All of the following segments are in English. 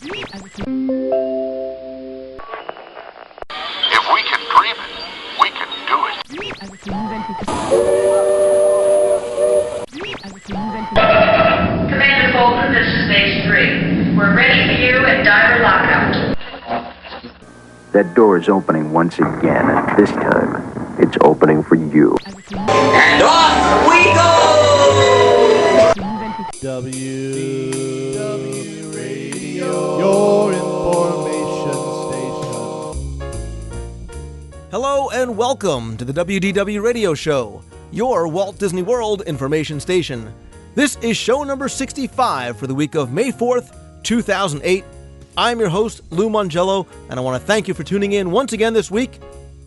If we can dream it, we can do it. Commander Bolton, this is Base 3. We're ready for you at diver lockout. That door is opening once again, and this time, it's opening for you. And off we go! WDW Radio, your information station. Hello and welcome to the WDW Radio Show, your Walt Disney World information station. This is show number 65 for the week of May 4th, 2008. I'm your host, Lou Mongello, and I want to thank you for tuning in once again this week.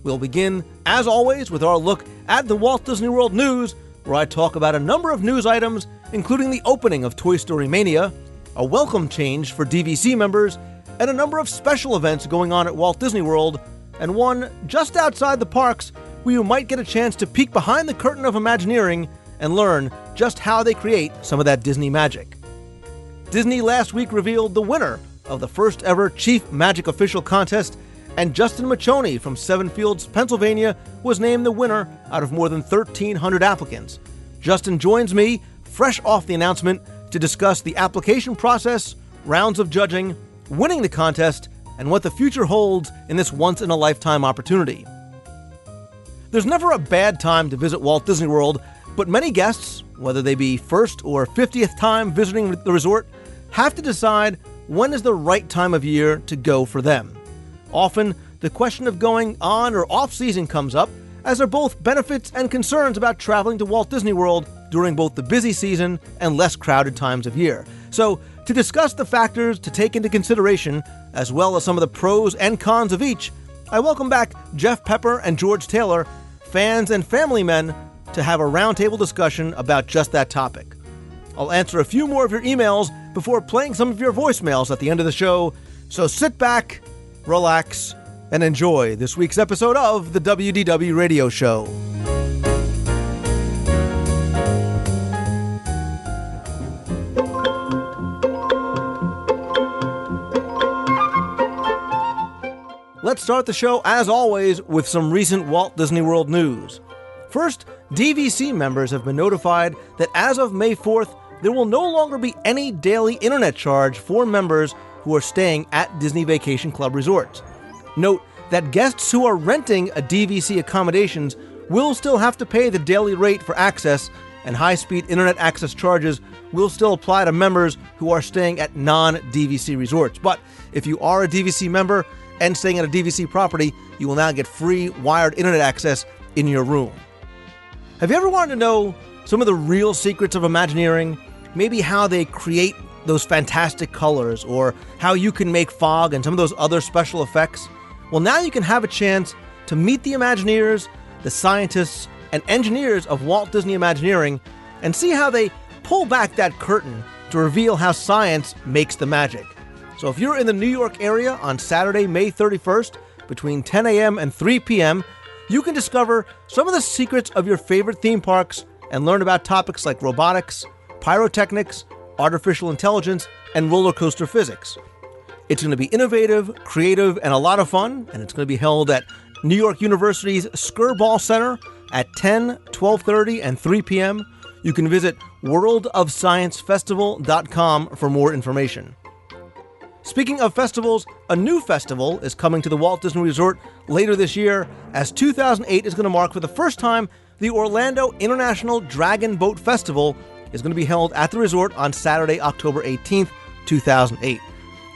We'll begin, as always, with our look at the Walt Disney World news, where I talk about a number of news items, including the opening of Toy Story Mania, a welcome change for DVC members, and a number of special events going on at Walt Disney World, and one just outside the parks where you might get a chance to peek behind the curtain of Imagineering and learn just how they create some of that Disney magic. Disney last week revealed the winner of the first ever Chief Magic Official contest, and Justin Machoni from Seven Fields, Pennsylvania, was named the winner out of more than 1,300 applicants. Justin joins me, fresh off the announcement, to discuss the application process, rounds of judging, winning the contest, and what the future holds in this once-in-a-lifetime opportunity. There's never a bad time to visit Walt Disney World, but many guests, whether they be first or 50th time visiting the resort, have to decide when is the right time of year to go for them. Often, the question of going on or off season comes up, as there are both benefits and concerns about traveling to Walt Disney World during both the busy season and less crowded times of year. So, to discuss the factors to take into consideration, as well as some of the pros and cons of each, I welcome back Jeff Pepper and George Taylor, fans and family men, to have a roundtable discussion about just that topic. I'll answer a few more of your emails before playing some of your voicemails at the end of the show, so sit back, relax, and enjoy this week's episode of the WDW Radio Show. Let's start the show, as always, with some recent Walt Disney World news. First, DVC members have been notified that as of May 4th, there will no longer be any daily internet charge for members who are staying at Disney Vacation Club resorts. Note that guests who are renting a DVC accommodations will still have to pay the daily rate for access, and high-speed internet access charges will still apply to members who are staying at non-DVC resorts. But if you are a DVC member and staying at a DVC property, you will now get free wired internet access in your room. Have you ever wanted to know some of the real secrets of Imagineering? Maybe how they create those fantastic colors, or how you can make fog and some of those other special effects? Well, now you can have a chance to meet the Imagineers, the scientists, and engineers of Walt Disney Imagineering, and see how they pull back that curtain to reveal how science makes the magic. So if you're in the New York area on Saturday, May 31st, between 10 a.m. and 3 p.m., you can discover some of the secrets of your favorite theme parks and learn about topics like robotics, pyrotechnics, artificial intelligence, and roller coaster physics. It's going to be innovative, creative, and a lot of fun, and it's going to be held at New York University's Skirball Center at 10, 12:30, and 3 p.m. You can visit worldofsciencefestival.com for more information. Speaking of festivals, a new festival is coming to the Walt Disney Resort later this year, as 2008 is going to mark for the first time the Orlando International Dragon Boat Festival is going to be held at the resort on Saturday, October 18th, 2008.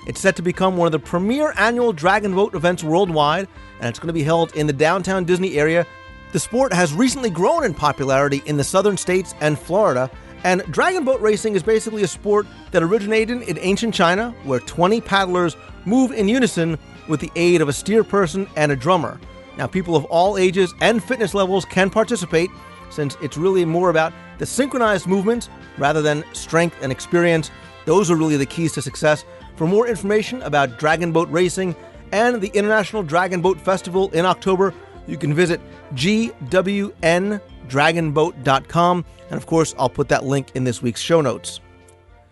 It's set to become one of the premier annual dragon boat events worldwide, and it's going to be held in the downtown Disney area. The sport has recently grown in popularity in the southern states and Florida, and dragon boat racing is basically a sport that originated in ancient China, where 20 paddlers move in unison with the aid of a steer person and a drummer. Now, people of all ages and fitness levels can participate, since it's really more about the synchronized movements rather than strength and experience. Those are really the keys to success. For more information about dragon boat racing and the International Dragon Boat Festival in October, you can visit gwndragonboat.com, and of course, I'll put that link in this week's show notes.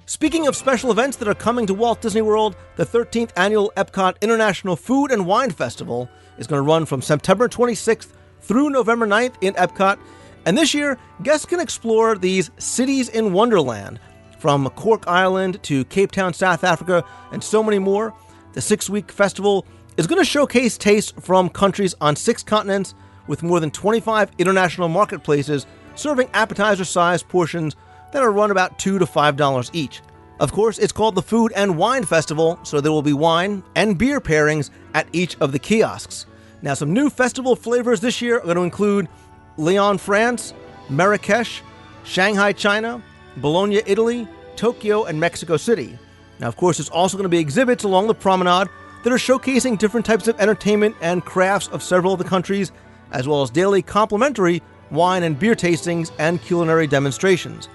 Speaking of special events that are coming to Walt Disney World, the 13th annual Epcot International Food and Wine Festival is going to run from September 26th through November 9th in Epcot. And this year, guests can explore these cities in Wonderland, from Cork Island to Cape Town, South Africa, and so many more. The 6-week festival is going to showcase tastes from countries on 6 continents with more than 25 international marketplaces serving appetizer-sized portions that are run about $2 to $5 each. Of course, it's called the Food and Wine Festival, so there will be wine and beer pairings at each of the kiosks. Now, some new festival flavors this year are going to include Lyon, France, Marrakesh, Shanghai, China, Bologna, Italy, Tokyo, and Mexico City. Now, of course, there's also going to be exhibits along the promenade that are showcasing different types of entertainment and crafts of several of the countries, as well as daily complimentary wine and beer tastings and culinary demonstrations.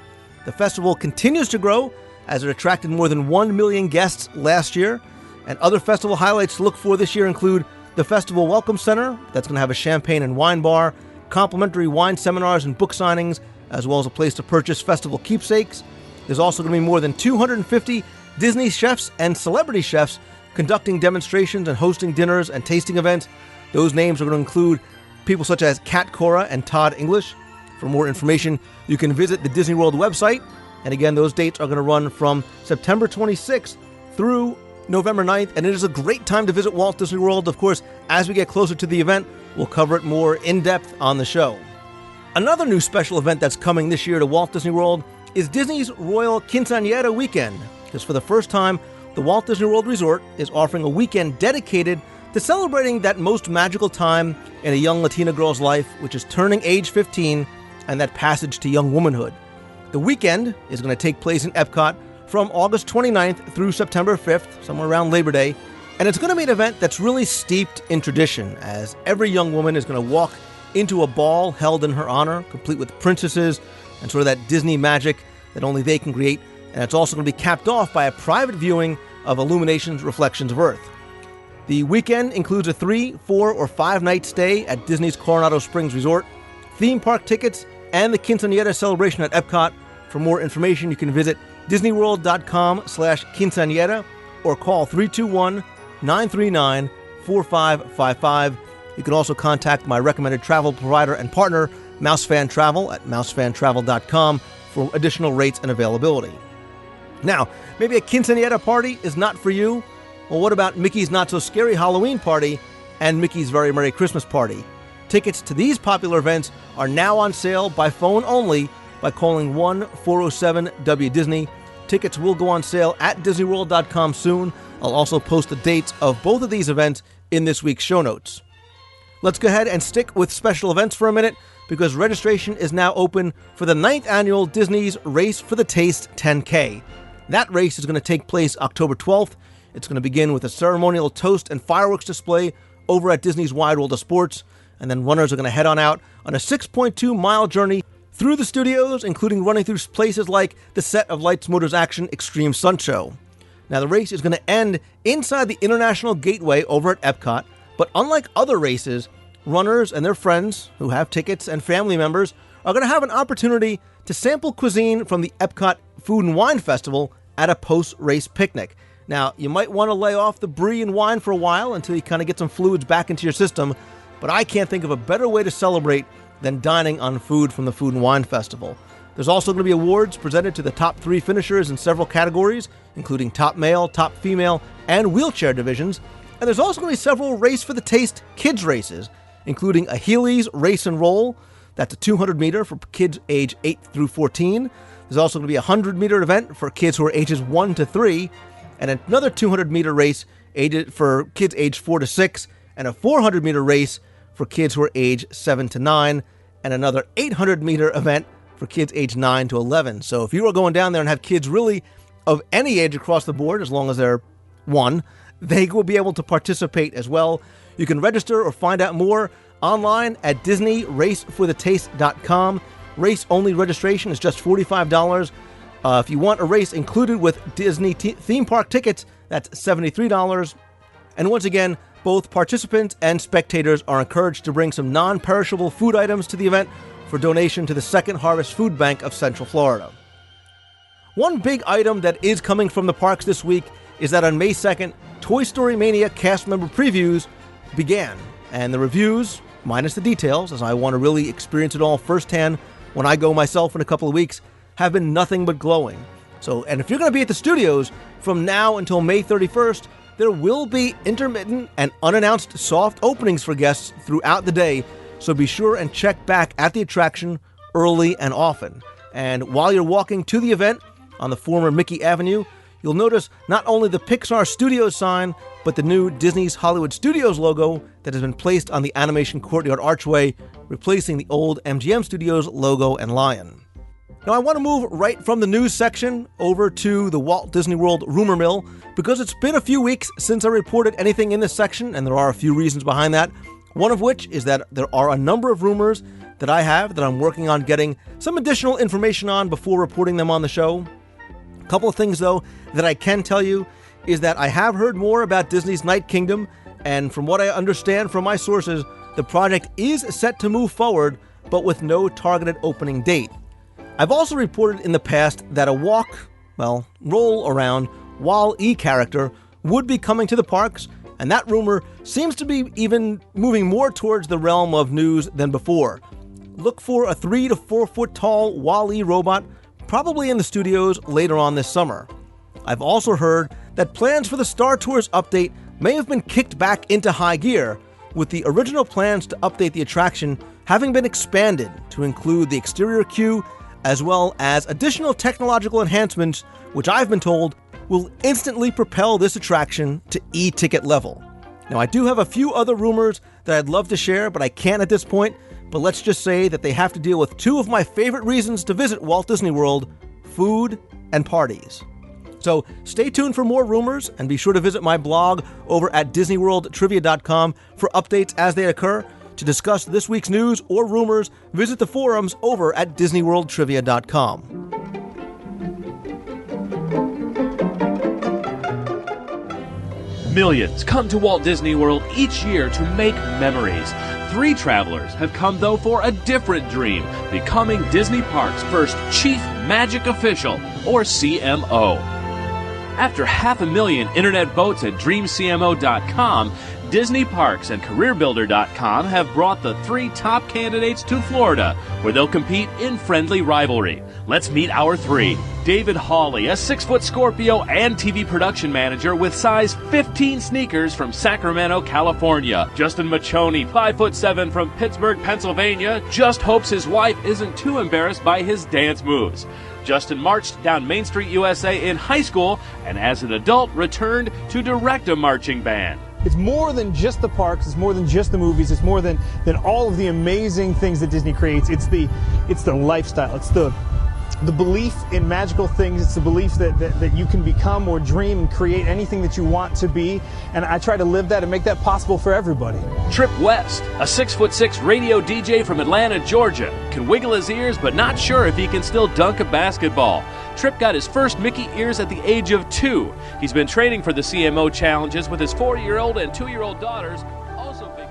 The festival continues to grow as it attracted more than 1 million guests last year, and other festival highlights to look for this year include the Festival Welcome Center, that's going to have a champagne and wine bar, complimentary wine seminars and book signings, as well as a place to purchase festival keepsakes. There's also going to be more than 250 Disney chefs and celebrity chefs conducting demonstrations and hosting dinners and tasting events. Those names are going to include people such as Kat Cora and Todd English. For more information, you can visit the Disney World website. And again, those dates are going to run from September 26th through November 9th. And it is a great time to visit Walt Disney World. Of course, as we get closer to the event, we'll cover it more in depth on the show. Another new special event that's coming this year to Walt Disney World is Disney's Royal Quinceañera Weekend. Because for the first time, the Walt Disney World Resort is offering a weekend dedicated to celebrating that most magical time in a young Latina girl's life, which is turning age 15 and that passage to young womanhood. The weekend is going to take place in Epcot from August 29th through September 5th, somewhere around Labor Day, and it's going to be an event that's really steeped in tradition, as every young woman is going to walk into a ball held in her honor, complete with princesses and sort of that Disney magic that only they can create. And it's also going to be capped off by a private viewing of Illumination's Reflections of Earth. The weekend includes a 3, 4, or 5-night stay at Disney's Coronado Springs Resort, theme park tickets, and the Quinceañera celebration at Epcot. For more information, you can visit disneyworld.com/quinceañera or call 321-939-4555. You can also contact my recommended travel provider and partner, Mousefan Travel, at mousefantravel.com for additional rates and availability. Now, maybe a quinceañera party is not for you. Well, what about Mickey's Not So Scary Halloween Party and Mickey's Very Merry Christmas Party? Tickets to these popular events are now on sale by phone only by calling 1-407-WDisney. Tickets will go on sale at disneyworld.com soon. I'll also post the dates of both of these events in this week's show notes. Let's go ahead and stick with special events for a minute, because registration is now open for the 9th annual Disney's Race for the Taste 10K. That race is going to take place October 12th. It's going to begin with a ceremonial toast and fireworks display over at Disney's Wide World of Sports, and then runners are going to head on out on a 6.2-mile journey through the studios, including running through places like the set of Lights, Motors, Action Extreme Sun Show. Now, the race is going to end inside the International Gateway over at Epcot, but unlike other races, runners and their friends who have tickets and family members are going to have an opportunity to sample cuisine from the Epcot Food and Wine Festival at a post-race picnic. Now, you might want to lay off the brie and wine for a while until you kind of get some fluids back into your system, but I can't think of a better way to celebrate than dining on food from the Food and Wine Festival. There's also going to be awards presented to the top 3 finishers in several categories, including top male, top female, and wheelchair divisions. And there's also going to be several Race for the Taste kids races, including a Heelys Race and Roll. That's a 200-meter for kids age 8 through 14. There's also going to be a 100-meter event for kids who are ages 1 to 3, and another 200-meter race for kids age 4 to 6, and a 400-meter race for kids who are age 7 to 9, and another 800-meter event for kids age 9 to 11. So if you are going down there and have kids really of any age across the board, as long as they're 1, they will be able to participate as well. You can register or find out more online at DisneyRaceForTheTaste.com. Race-only registration is just $45. If you want a race included with Disney theme park tickets, that's $73. And once again, both participants and spectators are encouraged to bring some non-perishable food items to the event for donation to the Second Harvest Food Bank of Central Florida. one big item that is coming from the parks this week is that on May 2nd, Toy Story Mania cast member previews began. And the reviews, minus the details, as I want to really experience it all firsthand when I go myself in a couple of weeks, have been nothing but glowing. And if you're going to be at the studios from now until May 31st, there will be intermittent and unannounced soft openings for guests throughout the day, so be sure and check back at the attraction early and often. And while you're walking to the event on the former Mickey Avenue, you'll notice not only the Pixar Studios sign, but the new Disney's Hollywood Studios logo that has been placed on the Animation Courtyard archway, replacing the old MGM Studios logo and lion. Now, I want to move right from the news section over to the Walt Disney World rumor mill, because it's been a few weeks since I reported anything in this section, and there are a few reasons behind that. One of which is that there are a number of rumors that I have that I'm working on getting some additional information on before reporting them on the show. A couple of things, though, that I can tell you is that I have heard more about Disney's Night Kingdom, and from what I understand from my sources, the project is set to move forward, but with no targeted opening date. I've also reported in the past that a roll around Wall-E character would be coming to the parks, and that rumor seems to be even moving more towards the realm of news than before. Look for a 3 to 4 foot tall Wall-E robot, probably in the studios later on this summer. I've also heard that plans for the Star Tours update may have been kicked back into high gear, with the original plans to update the attraction having been expanded to include the exterior queue, as well as additional technological enhancements, which I've been told will instantly propel this attraction to e-ticket level. Now, I do have a few other rumors that I'd love to share, but I can't at this point. But let's just say that they have to deal with two of my favorite reasons to visit Walt Disney World: food and parties. So stay tuned for more rumors, and be sure to visit my blog over at DisneyWorldTrivia.com for updates as they occur. To discuss this week's news or rumors, visit the forums over at DisneyWorldTrivia.com. Millions come to Walt Disney World each year to make memories. 3 travelers have come, though, for a different dream: becoming Disney Parks' first Chief Magic Official, or CMO. After 500,000 internet votes at DreamCMO.com, Disney Parks and CareerBuilder.com have brought the 3 top candidates to Florida, where they'll compete in friendly rivalry. Let's meet our 3. David Hawley, a 6-foot Scorpio and TV production manager with size 15 sneakers from Sacramento, California. Justin Machoni, 5'7" from Pittsburgh, Pennsylvania, just hopes his wife isn't too embarrassed by his dance moves. Justin marched down Main Street, USA in high school, and as an adult returned to direct a marching band. It's more than just the parks, it's more than just the movies, it's more than all of the amazing things that Disney creates. It's the lifestyle, it's the belief in magical things, it's the belief that you can become or dream and create anything that you want to be, and I try to live that and make that possible for everybody. Trip West, a 6'6" radio DJ from Atlanta, Georgia, can wiggle his ears but not sure if he can still dunk a basketball. Trip got his first Mickey ears at the age of 2. He's been training for the CMO challenges with his 4-year-old and 2-year-old daughters, also big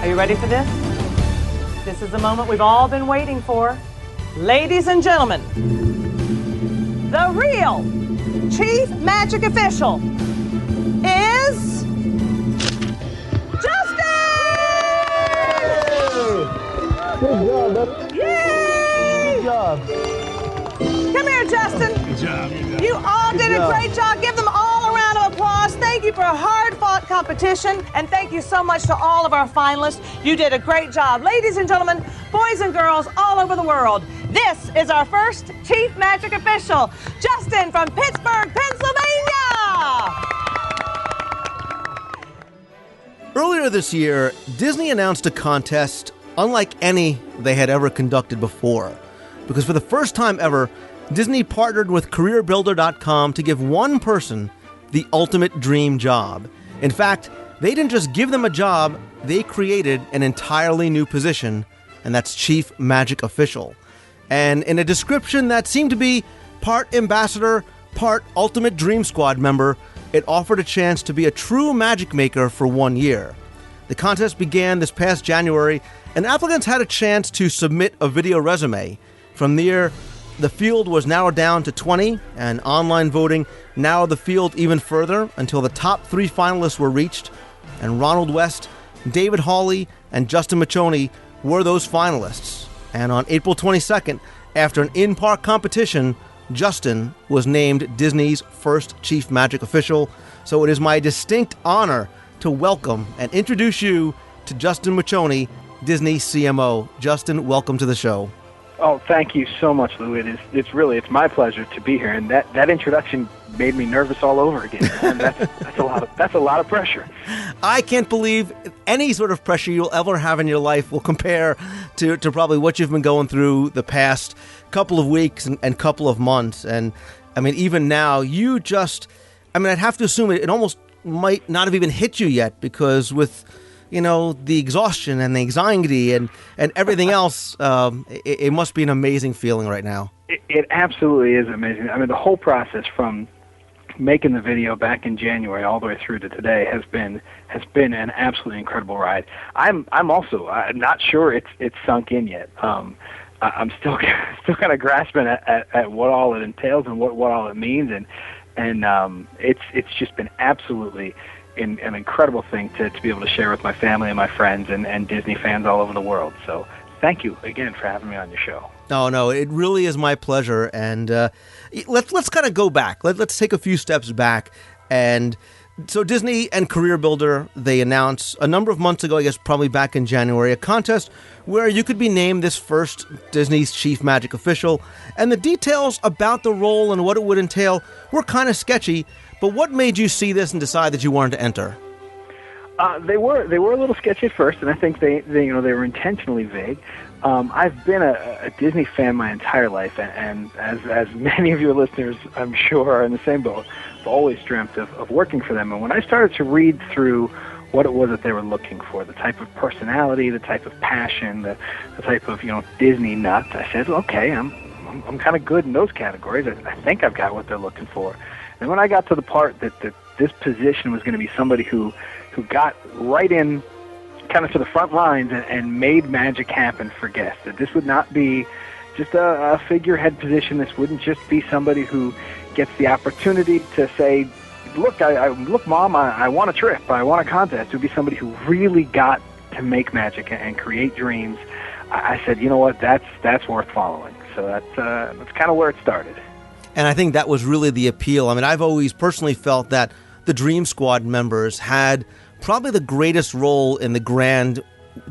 Are you ready for this? This is the moment we've all been waiting for. Ladies and gentlemen, the real Chief Magic Official is Justin! Good job, Yay! Good job. Come here, Justin. Good job. You all did a great job. Give them all a round of applause. Thank you for a hard-fought competition, and thank you so much to all of our finalists. You did a great job. Ladies and gentlemen, boys and girls all over the world, this is our first Chief Magic Official, Justin from Pittsburgh, Pennsylvania! Earlier this year, Disney announced a contest unlike any they had ever conducted before. Because for the first time ever, Disney partnered with CareerBuilder.com to give one person the ultimate dream job. In fact, they didn't just give them a job, they created an entirely new position, and that's Chief Magic Official. And in a description that seemed to be part ambassador, part Ultimate Dream Squad member, it offered a chance to be a true magic maker for 1 year. The contest began this past January, and applicants had a chance to submit a video resume. From there, the field was narrowed down to 20, and online voting narrowed the field even further until the top 3 finalists were reached, and Ronald West, David Hawley, and Justin Machoni were those finalists. And on April 22nd, after an in-park competition, Justin was named Disney's first Chief Magic Official. So it is my distinct honor to welcome and introduce you to Justin Machoni, Disney CMO. Justin, welcome to the show. Oh, thank you so much, Lou. It's my pleasure to be here, and that introduction made me nervous all over again. And that's a lot of pressure. I can't believe any sort of pressure you'll ever have in your life will compare to probably what you've been going through the past couple of weeks and couple of months. And I mean, even now, I'd have to assume it almost might not have even hit you yet, because with the exhaustion and the anxiety and everything else, it must be an amazing feeling right now. It absolutely is amazing. I mean, the whole process from making the video back in January all the way through to today has been an absolutely incredible ride. I'm also not sure it's sunk in yet. I'm still kind of grasping at what all it entails and what all it means, and it's just been absolutely an incredible thing to be able to share with my family and my friends and Disney fans all over the world. So thank you again for having me on your show. No, it really is my pleasure. And let's kind of go back. Let's take a few steps back. And so Disney and Career Builder, they announced a number of months ago, I guess probably back in January, a contest where you could be named this first Disney's Chief Magic Official. And the details about the role and what it would entail were kind of sketchy. But what made you see this and decide that you wanted to enter? They were a little sketchy at first, and I think they were intentionally vague. I've been a Disney fan my entire life, and as many of your listeners, I'm sure, are in the same boat. I've always dreamt of working for them. And when I started to read through what it was that they were looking for, the type of personality, the type of passion, the type of Disney nut, I said, okay, I'm kind of good in those categories. I think I've got what they're looking for. And when I got to the part that this position was going to be somebody who got right in kind of to the front lines and made magic happen for guests, that this would not be just a figurehead position. This wouldn't just be somebody who gets the opportunity to say, look, look, Mom, I want a trip, I want a contest. It would be somebody who really got to make magic and create dreams. I said, you know what, that's worth following. So that's kind of where it started. And I think that was really the appeal. I mean, I've always personally felt that the Dream Squad members had probably the greatest role in the grand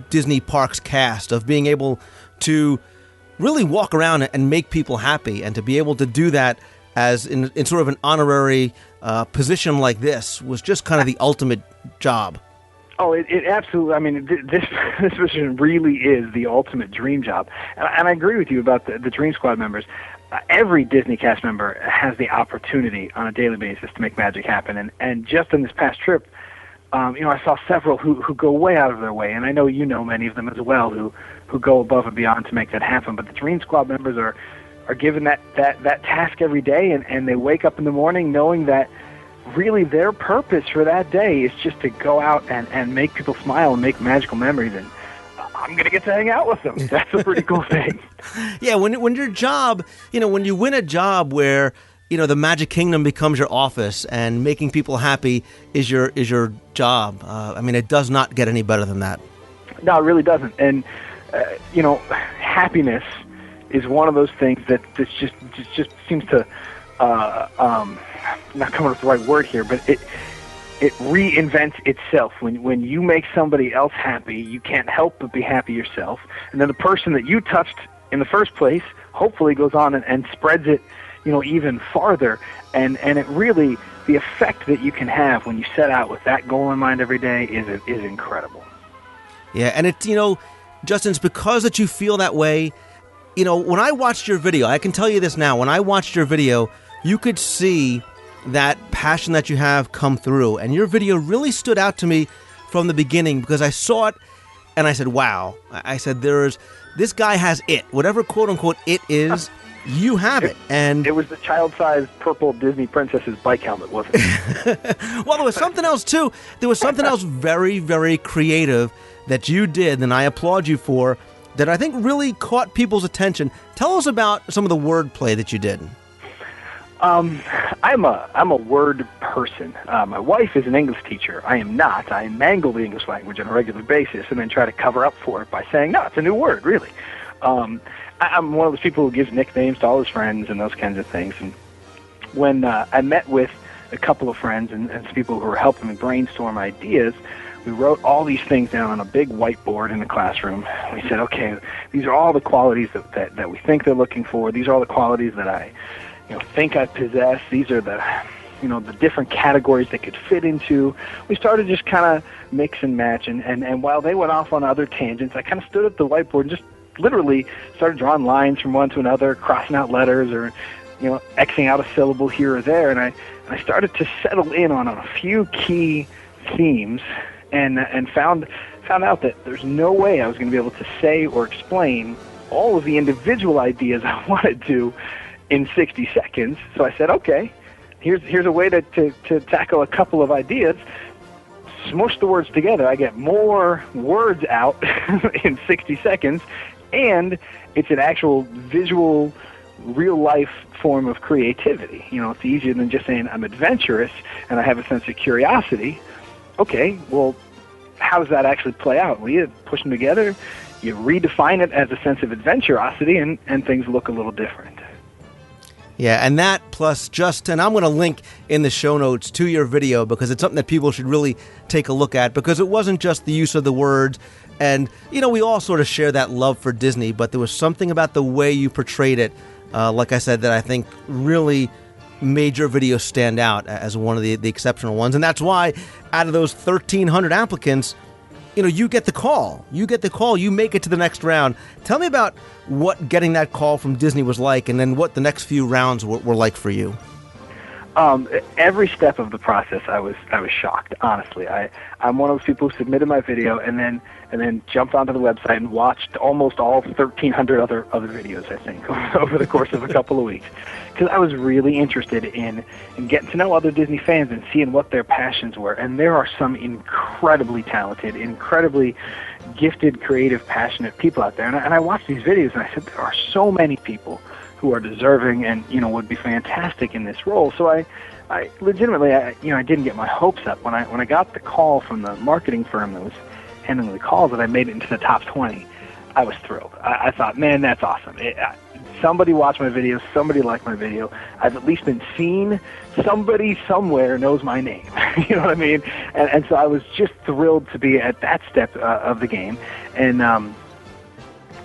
Disney Parks cast of being able to really walk around and make people happy, and to be able to do that as in sort of an honorary position like this was just kind of the ultimate job. Oh, it absolutely. I mean, this position really is the ultimate dream job, and I agree with you about the Dream Squad members. Every Disney cast member has the opportunity on a daily basis to make magic happen, and just in this past trip, I saw several who go way out of their way, and I know you know many of them as well who go above and beyond to make that happen. But the Dream Squad members are given that task every day, and they wake up in the morning knowing that really their purpose for that day is just to go out and make people smile and make magical memories, and I'm going to get to hang out with them. That's a pretty cool thing. Yeah, when your job, when you win a job where, the Magic Kingdom becomes your office and making people happy is your job. I mean, it does not get any better than that. No, it really doesn't. And, happiness is one of those things that just seems to, not coming up with the right word here, but it reinvents itself. When you make somebody else happy, you can't help but be happy yourself. And then the person that you touched in the first place hopefully goes on and spreads it, even farther. And it really, the effect that you can have when you set out with that goal in mind every day is incredible. Yeah, and it's, Justin, it's because that you feel that way. When I watched your video, I can tell you this now, when I watched your video, you could see that passion that you have come through. And your video really stood out to me from the beginning because I saw it and I said, wow. I said, this guy has it. Whatever quote unquote it is, you have it. And it was the child-sized purple Disney princess's bike helmet, wasn't it? well, there was something else, too. There was something else very, very creative that you did, and I applaud you for, that I think really caught people's attention. Tell us about some of the wordplay that you did. I'm a word person. My wife is an English teacher. I am not. I mangle the English language on a regular basis and then try to cover up for it by saying, no, it's a new word, really. I'm one of those people who gives nicknames to all his friends and those kinds of things. And when I met with a couple of friends and some people who were helping me brainstorm ideas, we wrote all these things down on a big whiteboard in the classroom. We said, okay, these are all the qualities that we think they're looking for. These are all the qualities that I think I possess. These are the different categories they could fit into. We started just kind of mix and match, and while they went off on other tangents, I kind of stood at the whiteboard and just literally started drawing lines from one to another, crossing out letters or, Xing out a syllable here or there, and I started to settle in on a few key themes and found out that there's no way I was going to be able to say or explain all of the individual ideas I wanted to in 60 seconds. So I said, okay, here's a way to tackle a couple of ideas. Smush the words together. I get more words out in 60 seconds, and it's an actual visual, real-life form of creativity. It's easier than just saying I'm adventurous and I have a sense of curiosity. Okay, well, how does that actually play out? Well, you push them together, you redefine it as a sense of adventurosity, and things look a little different. Yeah, and that plus and I'm going to link in the show notes to your video because it's something that people should really take a look at, because it wasn't just the use of the words. And, we all sort of share that love for Disney, but there was something about the way you portrayed it, like I said, that I think really made your video stand out as one of the exceptional ones. And that's why out of those 1,300 applicants, you get the call. You make it to the next round. Tell me about what getting that call from Disney was like, and then what the next few rounds were like for you. Every step of the process, I was shocked. Honestly, I'm one of those people who submitted my video and then jumped onto the website and watched almost all 1,300 other videos, I think, over the course of a couple of weeks, because I was really interested in getting to know other Disney fans and seeing what their passions were. And there are some incredibly talented, incredibly gifted, creative, passionate people out there. And I watched these videos and I said, there are so many people who are deserving and would be fantastic in this role. So I legitimately, I didn't get my hopes up when I got the call from the marketing firm that was handling the calls that I made it into the top 20. I was thrilled. I thought, man, that's awesome. Somebody watched my video. Somebody liked my video. I've at least been seen. Somebody somewhere knows my name. You know what I mean? And so I was just thrilled to be at that step of the game. And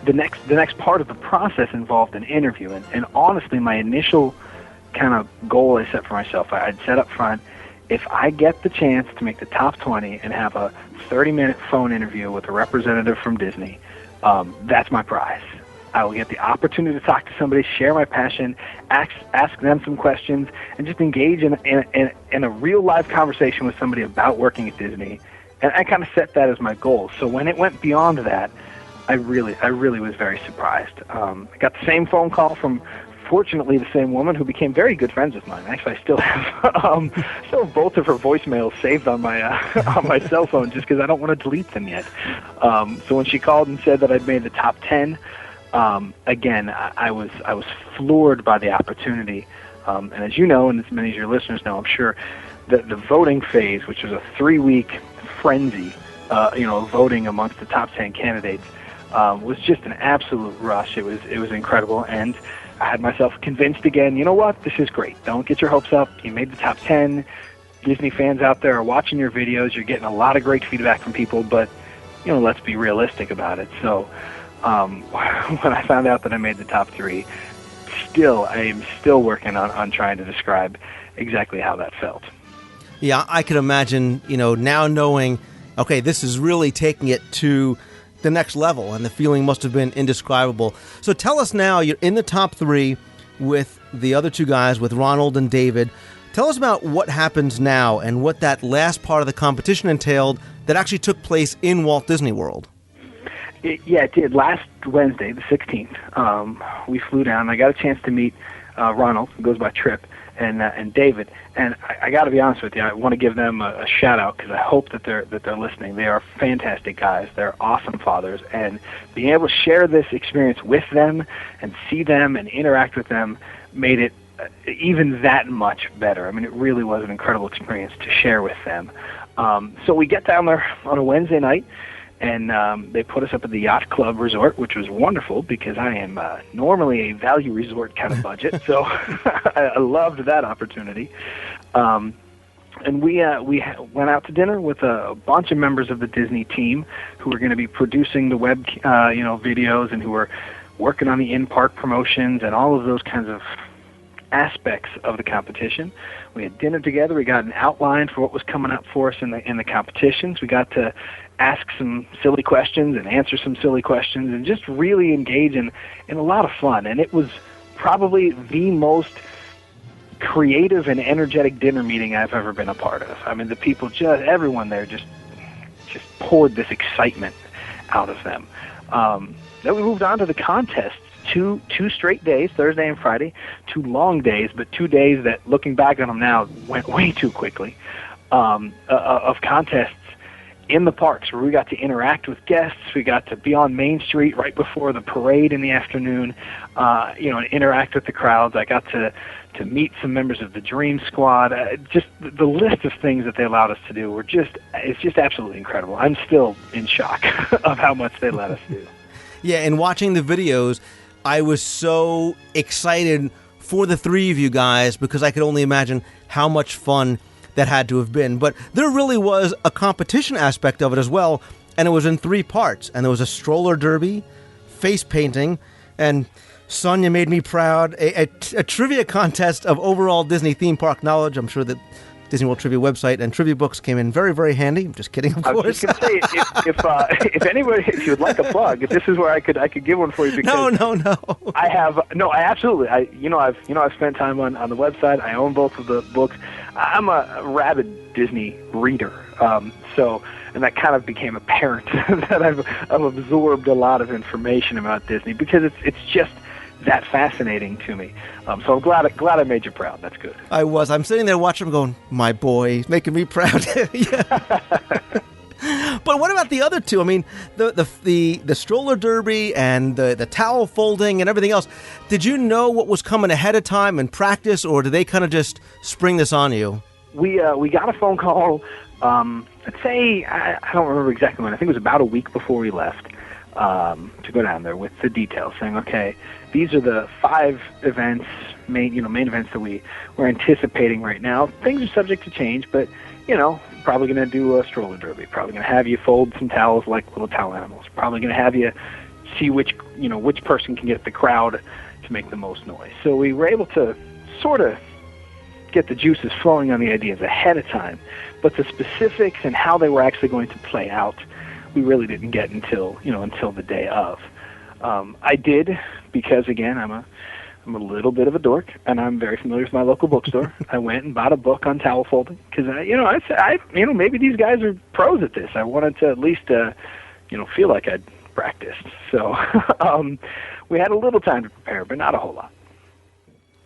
the next part of the process involved an interview. And honestly, my initial kind of goal I set for myself, I'd set up front, if I get the chance to make the top 20 and have a 30-minute phone interview with a representative from Disney, that's my prize. I will get the opportunity to talk to somebody, share my passion, ask them some questions, and just engage in a real live conversation with somebody about working at Disney. And I kind of set that as my goal. So when it went beyond that, I really was very surprised. I got the same phone call from, fortunately, the same woman who became very good friends with mine. Actually, I still have both of her voicemails saved on my on my cell phone just because I don't want to delete them yet. So when she called and said that I'd made the top 10, again, I was floored by the opportunity. And as you know, and as many of your listeners know, I'm sure, the voting phase, which was a 3-week frenzy, voting amongst the top 10 candidates, was just an absolute rush. It was incredible, and I had myself convinced again, you know what, this is great. Don't get your hopes up. You made the top 10. Disney fans out there are watching your videos. You're getting a lot of great feedback from people, but, let's be realistic about it. So when I found out that I made the top 3, I am still working on trying to describe exactly how that felt. Yeah, I can imagine, now knowing, okay, this is really taking it to the next level, and the feeling must have been indescribable. So tell us now, you're in the top 3 with the other 2 guys, with Ronald and David. Tell us about what happens now and what that last part of the competition entailed that actually took place in Walt Disney World. It did. Last Wednesday, the 16th, we flew down. I got a chance to meet Ronald, who goes by Trip, and David. And I got to be honest with you, I want to give them a shout out because I hope that they're listening. They are fantastic guys. They're awesome fathers, and being able to share this experience with them and see them and interact with them made it even that much better. I mean, it really was an incredible experience to share with them. So we get down there on a Wednesday night, and they put us up at the Yacht Club Resort, which was wonderful because I am normally a value resort kind of budget, so I loved that opportunity. And we went out to dinner with a bunch of members of the Disney team who were going to be producing the web videos and who were working on the in-park promotions and all of those kinds of aspects of the competition. We had dinner together. We got an outline for what was coming up for us in the competitions. We got to ask some silly questions and answer some silly questions and just really engage in a lot of fun. And it was probably the most creative and energetic dinner meeting I've ever been a part of. I mean, the people, everyone there just poured this excitement out of them. Then we moved on to the contests. Two straight days, Thursday and Friday, 2 long days, but 2 days that, looking back on them now, went way too quickly, of contests in the parks where we got to interact with guests. We got to be on Main Street right before the parade in the afternoon, and interact with the crowds. I got to meet some members of the Dream Squad. Just the list of things that they allowed us to do it's just absolutely incredible. I'm still in shock of how much they let us do. Yeah, and watching the videos, I was so excited for the three of you guys because I could only imagine how much fun that had to have been. But there really was a competition aspect of it as well, and it was in 3 parts. And there was a stroller derby, face painting, and Sonia made me proud, a trivia contest of overall Disney theme park knowledge. I'm sure that Disney World Trivia website and trivia books came in very, very handy. I'm just kidding, of course. I was just going to say, if you would like a plug, if this is where I could give one for you. Because No. I absolutely. I've spent time on the website. I own both of the books. I'm a rabid Disney reader, and that kind of became apparent that I've absorbed a lot of information about Disney because it's just that fascinating to me. So I'm glad I made you proud. That's good. I was. I'm sitting there watching him going, my boy, he's making me proud. But what about the other two? I mean, the stroller derby and the towel folding and everything else. Did you know what was coming ahead of time in practice, or did they kind of just spring this on you? We got a phone call. Let's say I don't remember exactly when. I think it was about a week before we left to go down there with the details, saying, okay, these are the 5 events, main events that we're anticipating right now. Things are subject to change, but probably going to do a stroller derby. Probably going to have you fold some towels like little towel animals. Probably going to have you see which person can get the crowd to make the most noise. So we were able to sort of get the juices flowing on the ideas ahead of time, but the specifics and how they were actually going to play out, we really didn't get until the day of. I did because, again, I'm a little bit of a dork, and I'm very familiar with my local bookstore. I went and bought a book on towel folding because maybe these guys are pros at this. I wanted to at least feel like I'd practiced. So we had a little time to prepare, but not a whole lot.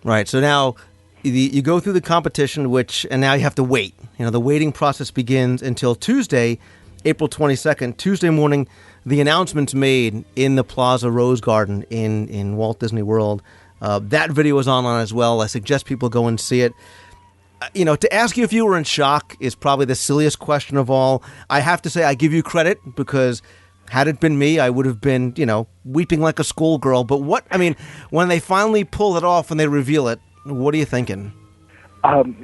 Right. So now you go through the competition, and now you have to wait. The waiting process begins until Tuesday, April 22nd, Tuesday morning. The announcement's made in the Plaza Rose Garden in Walt Disney World. That video is online as well. I suggest people go and see it. To ask you if you were in shock is probably the silliest question of all. I have to say I give you credit because had it been me, I would have been, weeping like a schoolgirl. But when they finally pull it off and they reveal it, what are you thinking?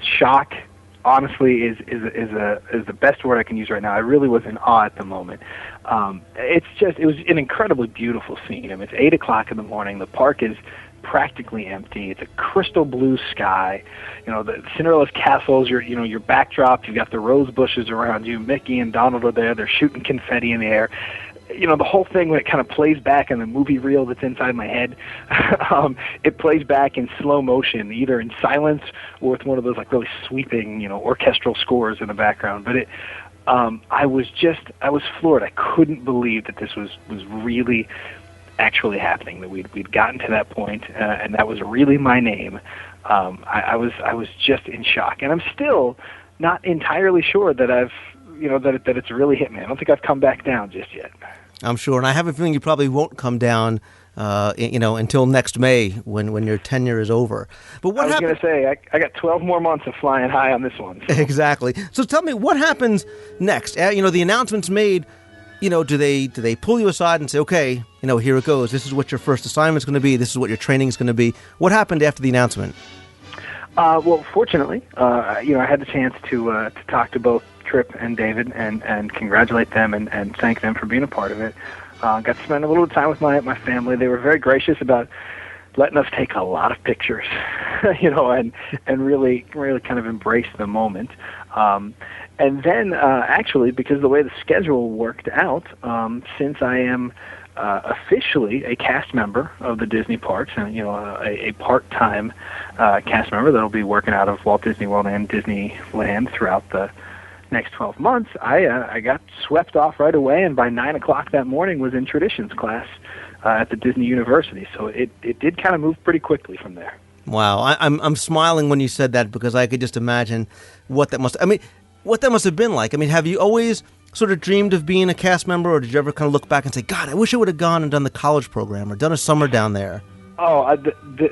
Shock, honestly, is the best word I can use right now. I really was in awe at the moment. It was an incredibly beautiful scene. It's 8 o'clock in the morning. The park is practically empty. It's a crystal blue sky. The Cinderella's castles, your backdrop, you've got the rose bushes around you. Mickey and Donald are there. They're shooting confetti in the air. The whole thing, when it kind of plays back in the movie reel that's inside my head, it plays back in slow motion, either in silence or with one of those really sweeping, orchestral scores in the background. But I was floored. I couldn't believe that this was really actually happening, that we'd gotten to that point, and that was really my name. I was just in shock, and I'm still not entirely sure that that it's really hit me. I don't think I've come back down just yet. I'm sure, and I have a feeling you probably won't come down, until next May when your tenure is over. But what I was going to say, I got 12 more months of flying high on this one. So. Exactly. So tell me, what happens next? The announcement's made. Do they pull you aside and say, okay, here it goes. This is what your first assignment's going to be. This is what your training's going to be. What happened after the announcement? Well, fortunately, I had the chance to talk to both Trip and David and congratulate them and thank them for being a part of it. Got to spend a little time with my family. They were very gracious about letting us take a lot of pictures, and really kind of embrace the moment. And then, actually, because of the way the schedule worked out, since I am officially a cast member of the Disney parks, and a part-time cast member that'll be working out of Walt Disney World and Disneyland throughout the next 12 months, I got swept off right away, and by 9 o'clock that morning was in traditions class at the Disney University. So it did kind of move pretty quickly from there. Wow, I'm smiling when you said that, because I could just imagine what that must have been like. Have you always sort of dreamed of being a cast member, or did you ever kind of look back and say, God, I wish I would have gone and done the college program or done a summer down there? Oh,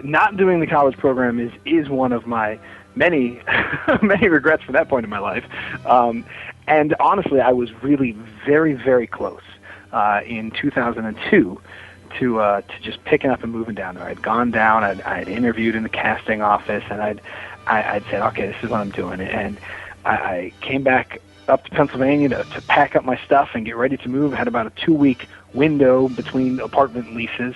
not doing the college program is one of my many many regrets from that point in my life. And honestly, I was really very, very close in 2002 to just picking up and moving down there. I'd gone down, I'd interviewed in the casting office, and I'd said, okay, this is what I'm doing. And I came back up to Pennsylvania to pack up my stuff and get ready to move. I had about a 2-week window between apartment leases,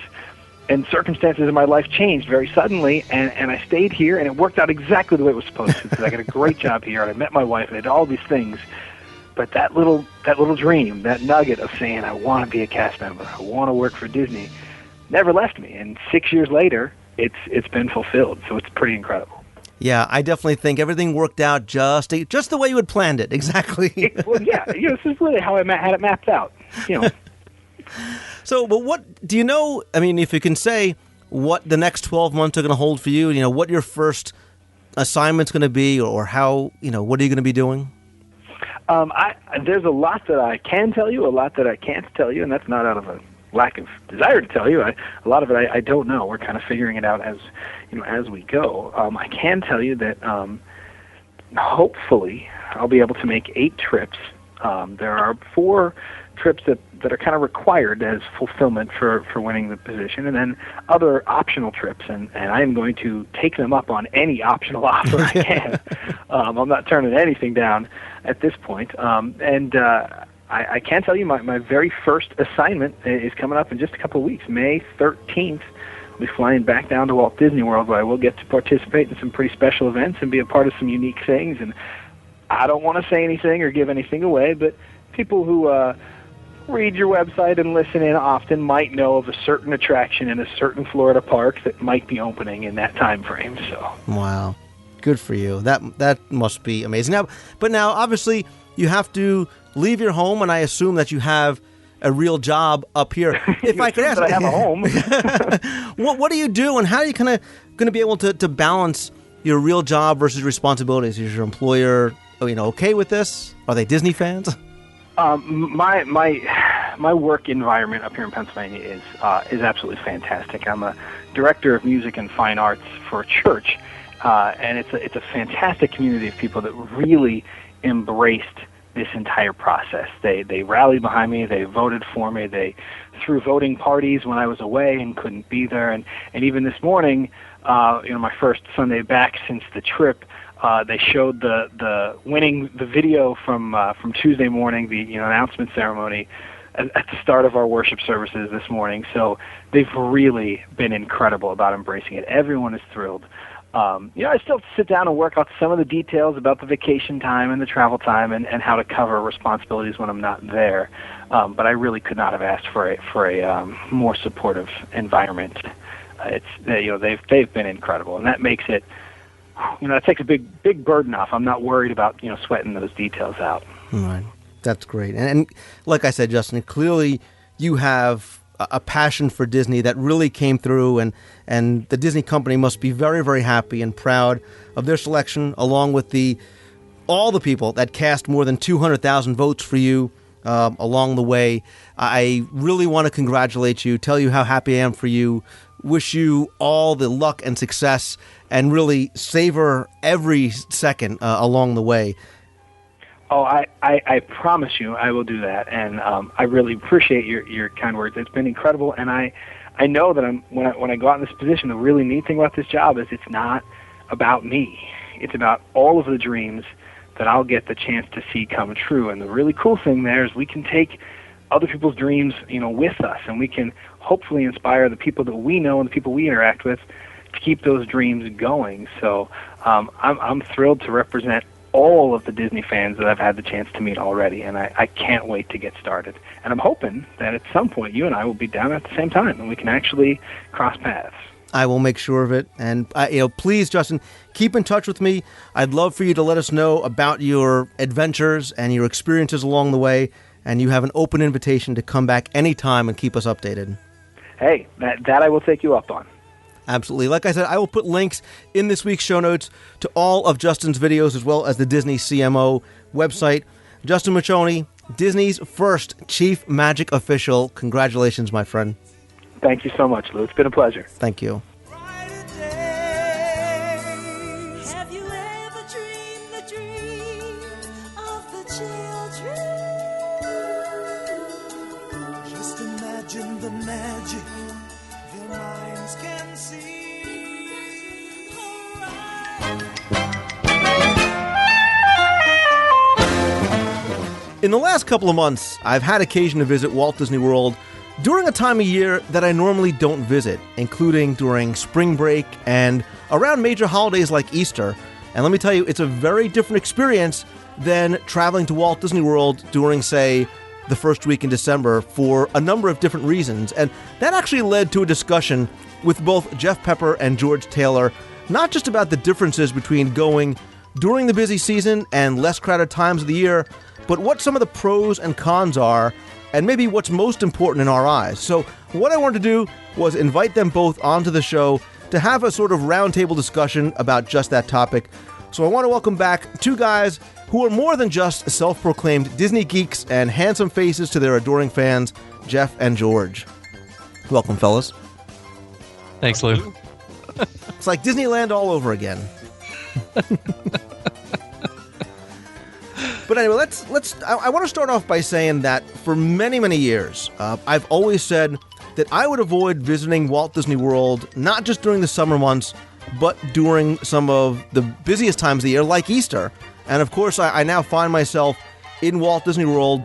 and circumstances in my life changed very suddenly, and I stayed here, and it worked out exactly the way it was supposed to, because I got a great job here, and I met my wife, and I did all these things. But that little dream, that nugget of saying, I want to be a cast member, I want to work for Disney, never left me. And 6 years later, it's been fulfilled, so it's pretty incredible. Yeah, I definitely think everything worked out just the way you had planned it. Exactly. Well, yeah, this is really how I had it mapped out. So, but what do you know? If you can say what the next 12 months are going to hold for you, what your first assignment's going to be, or how, what are you going to be doing? There's a lot that I can tell you, a lot that I can't tell you, and that's not out of a lack of desire to tell you. A lot of it I don't know. We're kind of figuring it out as we go. I can tell you that hopefully I'll be able to make 8 trips. There are 4 trips that are kind of required as fulfillment for winning the position, and then other optional trips, and I am going to take them up on any optional offer I can. I'm not turning anything down at this point. I can tell you my very first assignment is coming up in just a couple of weeks. May 13th, I'll be flying back down to Walt Disney World, where I will get to participate in some pretty special events and be a part of some unique things. And I don't want to say anything or give anything away, but people who read your website and listen in often might know of a certain attraction in a certain Florida park that might be opening in that time frame. So wow, good for you. That must be amazing. Now, obviously, you have to leave your home, and I assume that you have a real job up here. If I could ask, I have a home. what do you do, and how are you kind of going to be able to balance your real job versus responsibilities? Is your employer, okay with this? Are they Disney fans? My work environment up here in Pennsylvania is absolutely fantastic. I'm a director of music and fine arts for a church, and it's a fantastic community of people that really embraced this entire process. They rallied behind me. They voted for me. They threw voting parties when I was away and couldn't be there. And even this morning, my first Sunday back since the trip, they showed the video from Tuesday morning, the announcement ceremony at the start of our worship services this morning. So they've really been incredible about embracing it. Everyone is thrilled. I still have to sit down and work out some of the details about the vacation time and the travel time and how to cover responsibilities when I'm not there. But I really could not have asked for a more supportive environment. They've been incredible, and that makes it. That takes a big burden off. I'm not worried about sweating those details out. Right. That's great. And like I said, Justin, clearly you have a passion for Disney that really came through, and the Disney company must be very, very happy and proud of their selection, along with all the people that cast more than 200,000 votes for you along the way. I really want to congratulate you, tell you how happy I am for you, wish you all the luck and success, and really savor every second along the way. Oh, I promise you I will do that, and I really appreciate your kind words. It's been incredible, and I know that when I go out in this position, the really neat thing about this job is it's not about me. It's about all of the dreams that I'll get the chance to see come true. And the really cool thing there is we can take other people's dreams, with us, and we can hopefully inspire the people that we know and the people we interact with to keep those dreams going. So I'm thrilled to represent all of the Disney fans that I've had the chance to meet already, and I can't wait to get started. And I'm hoping that at some point you and I will be down at the same time and we can actually cross paths. I will make sure of it. And, please, Justin, keep in touch with me. I'd love for you to let us know about your adventures and your experiences along the way. And you have an open invitation to come back anytime and keep us updated. Hey, that I will take you up on. Absolutely. Like I said, I will put links in this week's show notes to all of Justin's videos as well as the Disney CMO website. Justin Miccioni, Disney's first Chief Magic Official. Congratulations, my friend. Thank you so much, Lou. It's been a pleasure. Thank you. Have you ever dreamed the dream of the children? Just imagine the magic their minds can see. In the last couple of months, I've had occasion to visit Walt Disney World during a time of year that I normally don't visit, including during spring break and around major holidays like Easter. And let me tell you, it's a very different experience than traveling to Walt Disney World during, say, the first week in December for a number of different reasons. And that actually led to a discussion with both Jeff Pepper and George Taylor, not just about the differences between going during the busy season and less crowded times of the year, but what some of the pros and cons are, and maybe what's most important in our eyes. So what I wanted to do was invite them both onto the show to have a sort of roundtable discussion about just that topic. So I want to welcome back two guys who are more than just self-proclaimed Disney geeks and handsome faces to their adoring fans, Jeff and George. Welcome, fellas. Thanks, Lou. It's like Disneyland all over again. But anyway, I want to start off by saying that for many, many years, I've always said that I would avoid visiting Walt Disney World, not just during the summer months, but during some of the busiest times of the year, like Easter. And of course, I now find myself in Walt Disney World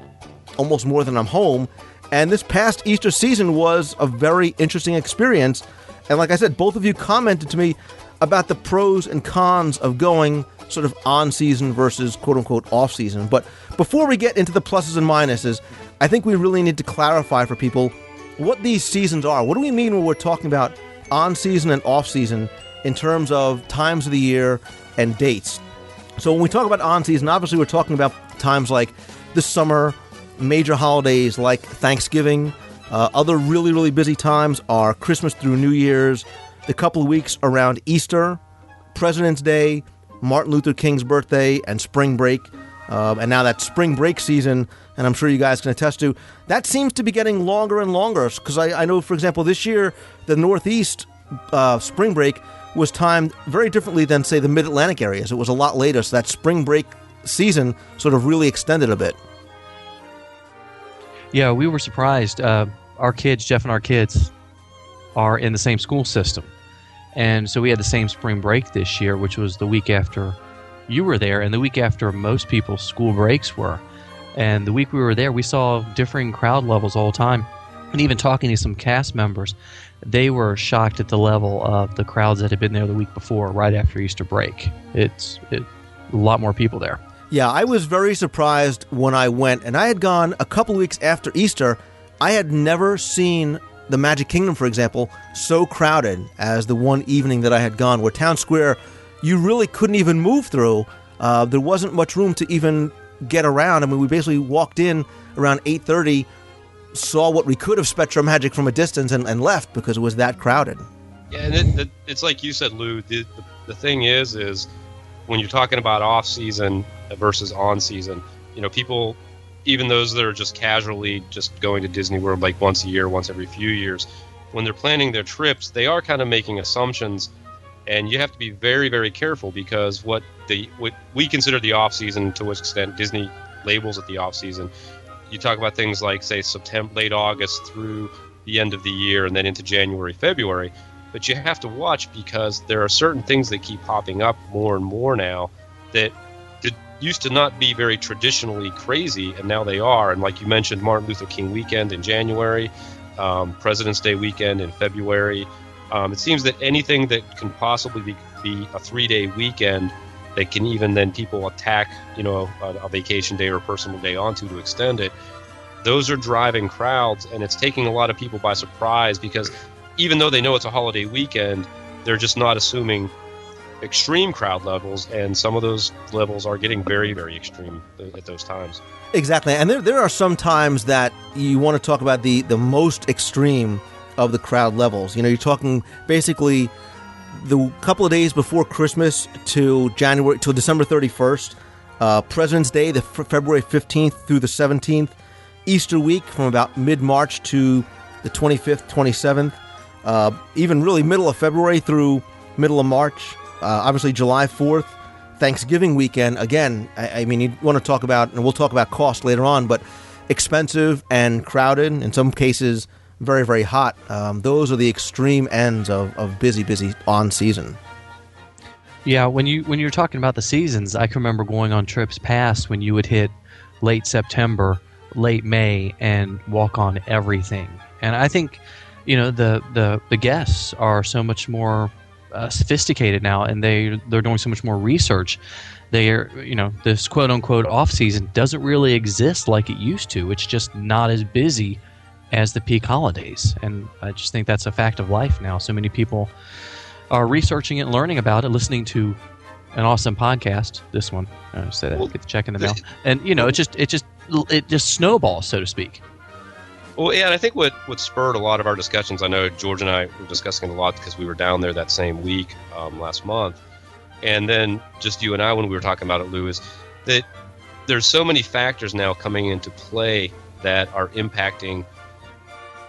almost more than I'm home. And this past Easter season was a very interesting experience. And like I said, both of you commented to me about the pros and cons of going sort of on-season versus quote-unquote off-season. But before we get into the pluses and minuses, I think we really need to clarify for people what these seasons are. What do we mean when we're talking about on-season and off-season in terms of times of the year and dates? So when we talk about on-season, obviously we're talking about times like the summer, major holidays like Thanksgiving. Other really, really busy times are Christmas through New Year's, the couple of weeks around Easter, President's Day, Martin Luther King's birthday, and spring break. And now that spring break season, and I'm sure you guys can attest to, that seems to be getting longer and longer. Because I know, for example, this year, the Northeast spring break was timed very differently than, say, the Mid-Atlantic areas. It was a lot later, so that spring break season sort of really extended a bit. Yeah, we were surprised. Our kids, Jeff and our kids, are in the same school system. And so we had the same spring break this year, which was the week after you were there and the week after most people's school breaks were. And the week we were there, we saw differing crowd levels all the time. And even talking to some cast members, they were shocked at the level of the crowds that had been there the week before, right after Easter break. It's a lot more people there. Yeah, I was very surprised when I went, and I had gone a couple weeks after Easter. I had never seen the Magic Kingdom, for example, so crowded as the one evening that I had gone, where Town Square, you really couldn't even move through. There wasn't much room to even get around. I mean, we basically walked in around 8:30, saw what we could of Spectrum Magic from a distance, and left because it was that crowded. Yeah, and it's like you said, Lou. The thing is when you're talking about off season versus on season, people, even those that are just casually just going to Disney World like once a year, once every few years, when they're planning their trips, they are kind of making assumptions, and you have to be very, very careful, because what we consider the off season, to which extent Disney labels it the off season, you talk about things like, say, September, late August through the end of the year, and then into January, February. But you have to watch, because there are certain things that keep popping up more and more now that used to not be very traditionally crazy, and now they are. And like you mentioned, Martin Luther King weekend in January, President's Day weekend in February. It seems that anything that can possibly be a 3-day weekend that can even then people attack, a vacation day or a personal day onto to extend it, those are driving crowds, and it's taking a lot of people by surprise, because even though they know it's a holiday weekend, they're just not assuming extreme crowd levels, and some of those levels are getting very, very extreme at those times. Exactly, and there are some times that you want to talk about the most extreme of the crowd levels. You're talking basically the couple of days before Christmas till December 31st, President's Day, the February 15th through the 17th, Easter week from about mid-March to the 25th, 27th, even really middle of February through middle of March. Obviously, July 4th, Thanksgiving weekend. Again, I mean, you want to talk about, and we'll talk about cost later on, but expensive and crowded, in some cases, very, very hot. Those are the extreme ends of busy on season. Yeah, when you're talking about the seasons, I can remember going on trips past when you would hit late September, late May, and walk on everything. And I think, the guests are so much more sophisticated now, and they're doing so much more research. They're, this quote unquote off season doesn't really exist like it used to. It's just not as busy as the peak holidays, and I just think that's a fact of life now. So many people are researching it, learning about it, listening to an awesome podcast. This one, say that, get the check in the mail, and it just snowballs, so to speak. Well, yeah, and I think what spurred a lot of our discussions, I know George and I were discussing a lot because we were down there that same week last month, and then just you and I when we were talking about it, Lou, is that there's so many factors now coming into play that are impacting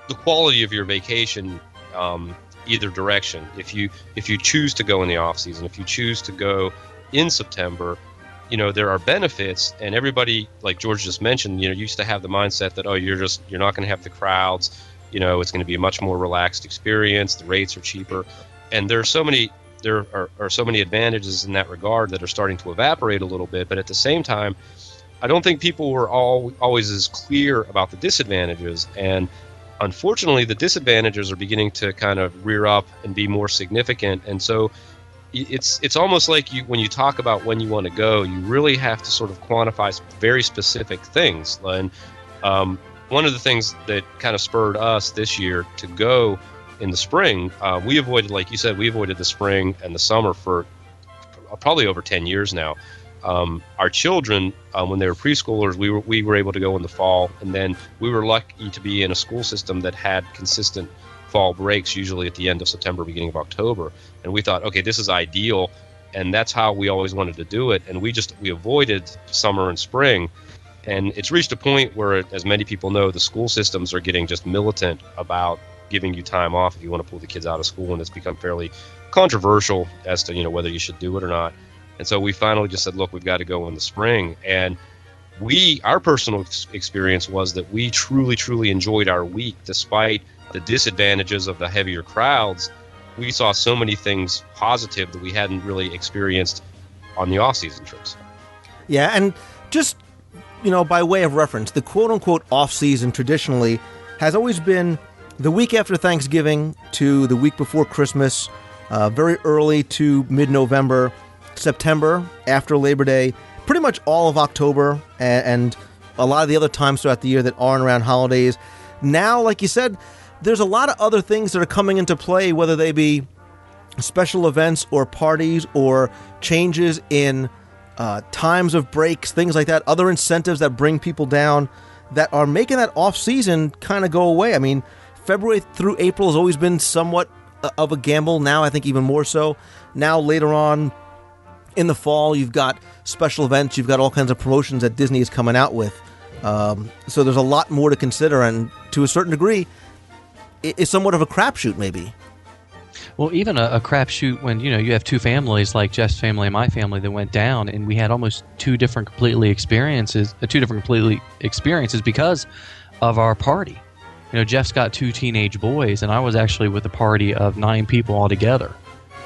the quality of your vacation either direction. If you choose to go in the off season, if you choose to go in September, there are benefits, and everybody, like George just mentioned, used to have the mindset that, you're not going to have the crowds, it's going to be a much more relaxed experience, the rates are cheaper, and there are so many advantages in that regard that are starting to evaporate a little bit. But at the same time, I don't think people were always as clear about the disadvantages, and unfortunately the disadvantages are beginning to kind of rear up and be more significant. And so it's almost like when you talk about when you want to go, you really have to sort of quantify very specific things. And one of the things that kind of spurred us this year to go in the spring, we avoided, like you said, the spring and the summer for probably over 10 years now. Our children, when they were preschoolers, we were able to go in the fall, and then we were lucky to be in a school system that had consistent fall breaks, usually at the end of September, beginning of October. And we thought, okay, this is ideal, and that's how we always wanted to do it. And we avoided summer and spring, and it's reached a point where, as many people know, the school systems are getting just militant about giving you time off if you want to pull the kids out of school, and it's become fairly controversial as to whether you should do it or not. And so we finally just said, look, we've got to go in the spring. And our personal experience was that we truly, truly enjoyed our week. Despite the disadvantages of the heavier crowds, we saw so many things positive that we hadn't really experienced on the off-season trips. Yeah, and just, by way of reference, the quote-unquote off-season traditionally has always been the week after Thanksgiving to the week before Christmas, very early to mid-November, September, after Labor Day, pretty much all of October, and a lot of the other times throughout the year that aren't around holidays. Now, like you said, there's a lot of other things that are coming into play, whether they be special events or parties or changes in times of breaks, things like that, other incentives that bring people down that are making that off-season kind of go away. I mean, February through April has always been somewhat of a gamble. Now I think even more so. Now later on in the fall, you've got special events, you've got all kinds of promotions that Disney is coming out with. So there's a lot more to consider, and to a certain degree, it's somewhat of a crapshoot maybe. Well, even a crapshoot when, you have two families like Jeff's family and my family that went down, and we had almost two different completely experiences because of our party. Jeff's got two teenage boys, and I was actually with a party of 9 people altogether,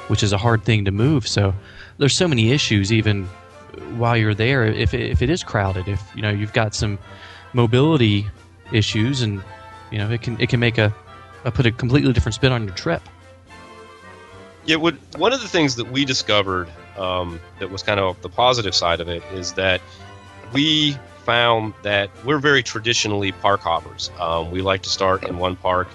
which is a hard thing to move. So there's so many issues even while you're there. If it is crowded, if you've got some mobility issues, and it can make put a completely different spin on your trip. Yeah, one of the things that we discovered that was kind of the positive side of it is that we found that we're very traditionally park hoppers. We like to start in one park,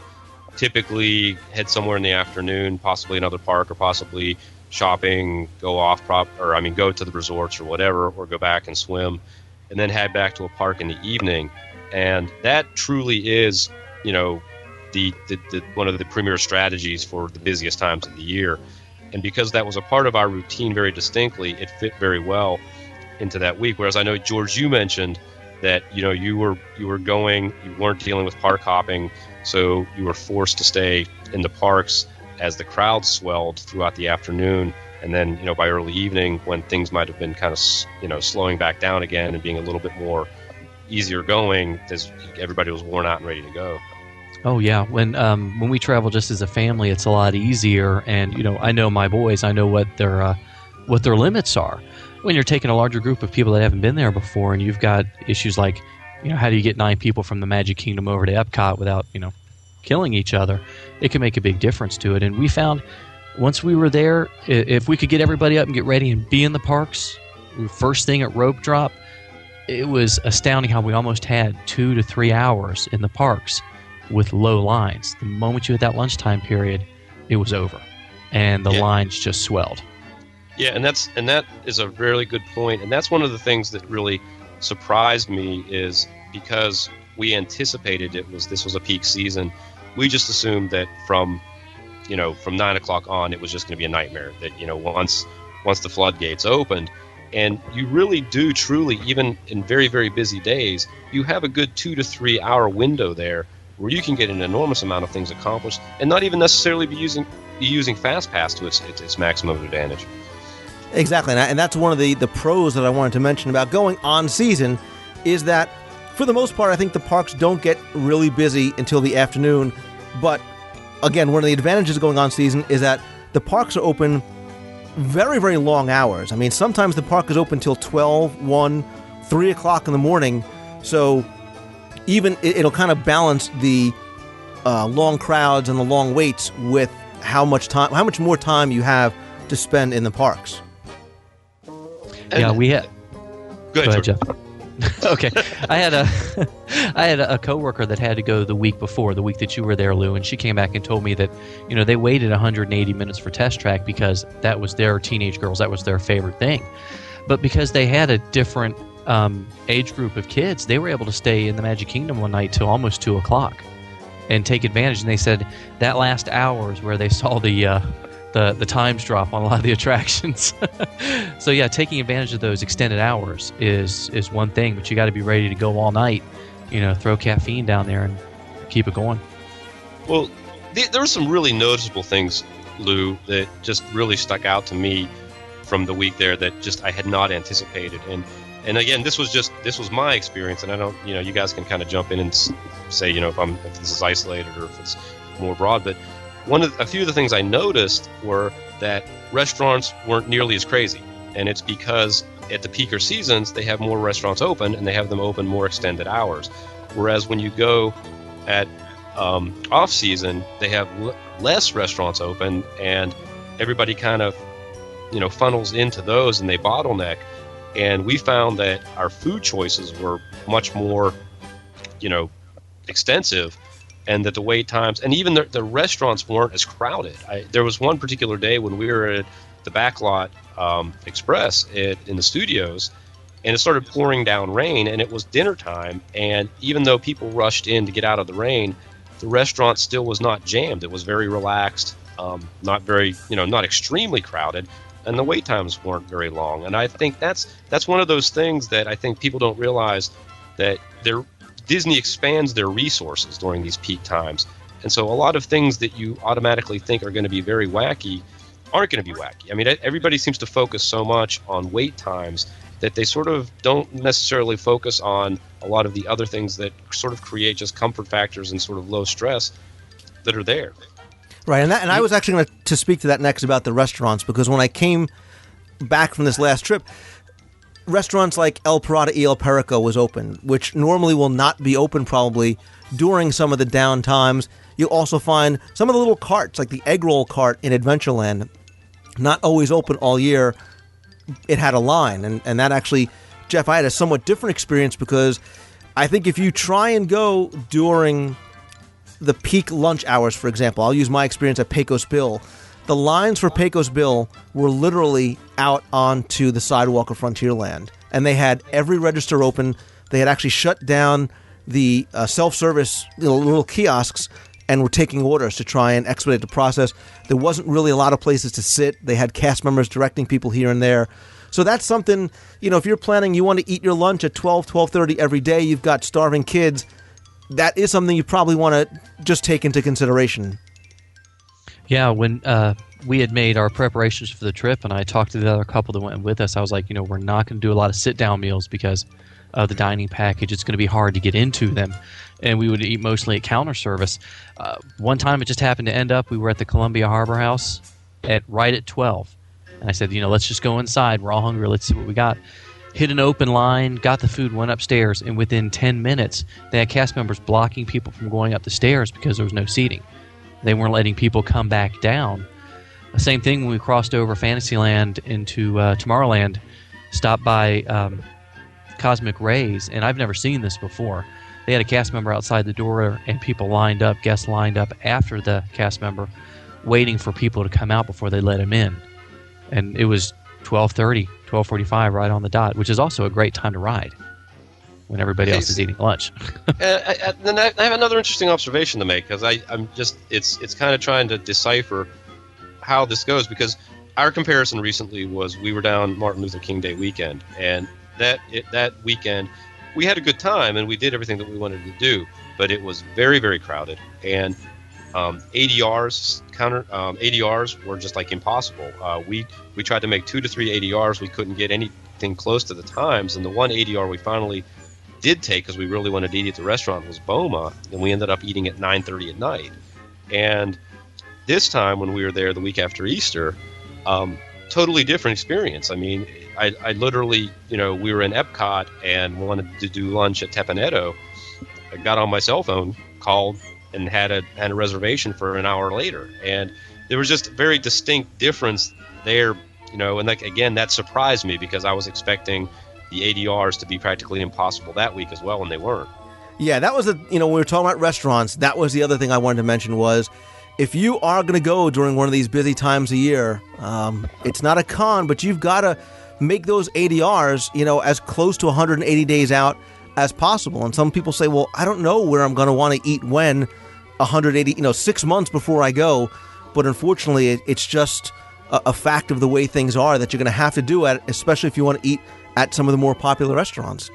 typically head somewhere in the afternoon, possibly another park, or possibly shopping, go to the resorts or whatever, or go back and swim, and then head back to a park in the evening. And that truly is, the one of the premier strategies for the busiest times of the year. And because that was a part of our routine very distinctly, it fit very well into that week. Whereas I know, George, you mentioned that you weren't dealing with park hopping, so you were forced to stay in the parks as the crowd swelled throughout the afternoon, and then by early evening, when things might have been kind of slowing back down again and being a little bit more easier going, as everybody was worn out and ready to go. Oh yeah, when we travel just as a family, it's a lot easier, and I know my boys, I know what their limits are. When you're taking a larger group of people that haven't been there before, and you've got issues like, how do you get 9 people from the Magic Kingdom over to Epcot without killing each other? It can make a big difference to it. And we found once we were there, if we could get everybody up and get ready and be in the parks first thing at rope drop, it was astounding how we almost had 2 to 3 hours in the parks with low lines. The moment you hit that lunchtime period, it was over, and the lines just swelled. Yeah, and that is a really good point. And that's one of the things that really surprised me, is because we anticipated this was a peak season. We just assumed that from 9 o'clock on, it was just going to be a nightmare. That once the floodgates opened, and you really do truly, even in very, very busy days, you have a good 2 to 3 hour window there where you can get an enormous amount of things accomplished, and not even necessarily be using FastPass to its maximum advantage. Exactly, and that's one of the pros that I wanted to mention about going on season, is that for the most part, I think the parks don't get really busy until the afternoon. But again, one of the advantages of going on season is that the parks are open very, very long hours. I mean, sometimes the park is open till 12, 1, 3 o'clock in the morning. So even it'll kind of balance the long crowds and the long waits with how much more time you have to spend in the parks. Yeah, we had. Go ahead, Jeff. Okay, I had a coworker that had to go the week before, the week that you were there, Lou, and she came back and told me that they waited 180 minutes for Test Track because that was their teenage girls, that was their favorite thing. But because they had a different age group of kids, they were able to stay in the Magic Kingdom one night till almost 2 o'clock and take advantage. And they said that last hour is where they saw the times drop on a lot of the attractions. So yeah, taking advantage of those extended hours is one thing, but you got to be ready to go all night. Throw caffeine down there and keep it going. Well, there were some really noticeable things, Lou, that just really stuck out to me from the week there that just I had not anticipated. And again, this was my experience, and I don't, you guys can kind of jump in and say, if this is isolated or if it's more broad, but a few of the things I noticed were that restaurants weren't nearly as crazy, and it's because at the peaker seasons they have more restaurants open, and they have them open more extended hours. Whereas when you go at off season, they have less restaurants open, and everybody kind of funnels into those, and they bottleneck. And we found that our food choices were much more extensive, and that the wait times and even the restaurants weren't as crowded. There was one particular day when we were at the Backlot Express in the studios, and it started pouring down rain, and it was dinner time, and even though people rushed in to get out of the rain, the restaurant still was not jammed. It was very relaxed, not very, not extremely crowded, and the wait times weren't very long. And I think that's one of those things that I think people don't realize, that Disney expands their resources during these peak times. And so a lot of things that you automatically think are going to be very wacky aren't going to be wacky. I mean, everybody seems to focus so much on wait times that they sort of don't necessarily focus on a lot of the other things that sort of create just comfort factors and sort of low stress that are there. Right, and I was actually going to speak to that next about the restaurants, because when I came back from this last trip, restaurants like El Parada y El Perico was open, which normally will not be open probably during some of the down times. You'll also find some of the little carts, like the egg roll cart in Adventureland, not always open all year. It had a line, and that actually, Jeff, I had a somewhat different experience, because I think if you try and go during the peak lunch hours, for example, I'll use my experience at Pecos Bill. The lines for Pecos Bill were literally out onto the sidewalk of Frontierland, and they had every register open. They had actually shut down the self-service little kiosks and were taking orders to try and expedite the process. There wasn't really a lot of places to sit. They had cast members directing people here and there. So that's something, if you're planning, you want to eat your lunch at 12:30 every day, you've got starving kids, that is something you probably want to just take into consideration. Yeah, when we had made our preparations for the trip, and I talked to the other couple that went with us, I was like, we're not going to do a lot of sit-down meals because of the dining package. It's going to be hard to get into them, and we would eat mostly at counter service. One time it just happened to end up, we were at the Columbia Harbor House right at 12. And I said, let's just go inside. We're all hungry. Let's see what we got. Hit an open line, got the food, went upstairs, and within 10 minutes, they had cast members blocking people from going up the stairs because there was no seating. They weren't letting people come back down. The same thing when we crossed over Fantasyland into Tomorrowland, stopped by Cosmic Rays, and I've never seen this before. They had a cast member outside the door, and people lined up, guests lined up after the cast member, waiting for people to come out before they let him in. And it was 12:30, 12:45, right on the dot, which is also a great time to ride when everybody else is eating lunch. Then I have another interesting observation to make, because I'm just it's kind of trying to decipher how this goes, because our comparison recently was we were down Martin Luther King Day weekend, and that weekend we had a good time and we did everything that we wanted to do, but it was very, very crowded, and ADRs were just like impossible. We tried to make 2 to 3 ADRs. We couldn't get anything close to the times, and the one ADR we finally did take, because we really wanted to eat at the restaurant, was Boma, and we ended up eating at 9:30 at night. And this time when we were there the week after Easter, totally different experience. I mean, I literally, we were in Epcot and wanted to do lunch at Tepanetto. I got on my cell phone, called, and had a reservation for an hour later. And there was just a very distinct difference there, and again, that surprised me, because I was expecting the ADRs to be practically impossible that week as well, and they weren't. Yeah, that was when we were talking about restaurants, that was the other thing I wanted to mention was, if you are going to go during one of these busy times a year, it's not a con, but you've got to make those ADRs, as close to 180 days out as possible. And some people say, well, I don't know where I'm going to want to eat when 180, 6 months before I go. But unfortunately, it's just a fact of the way things are that you're going to have to do it, especially if you want to eat at some of the more popular restaurants.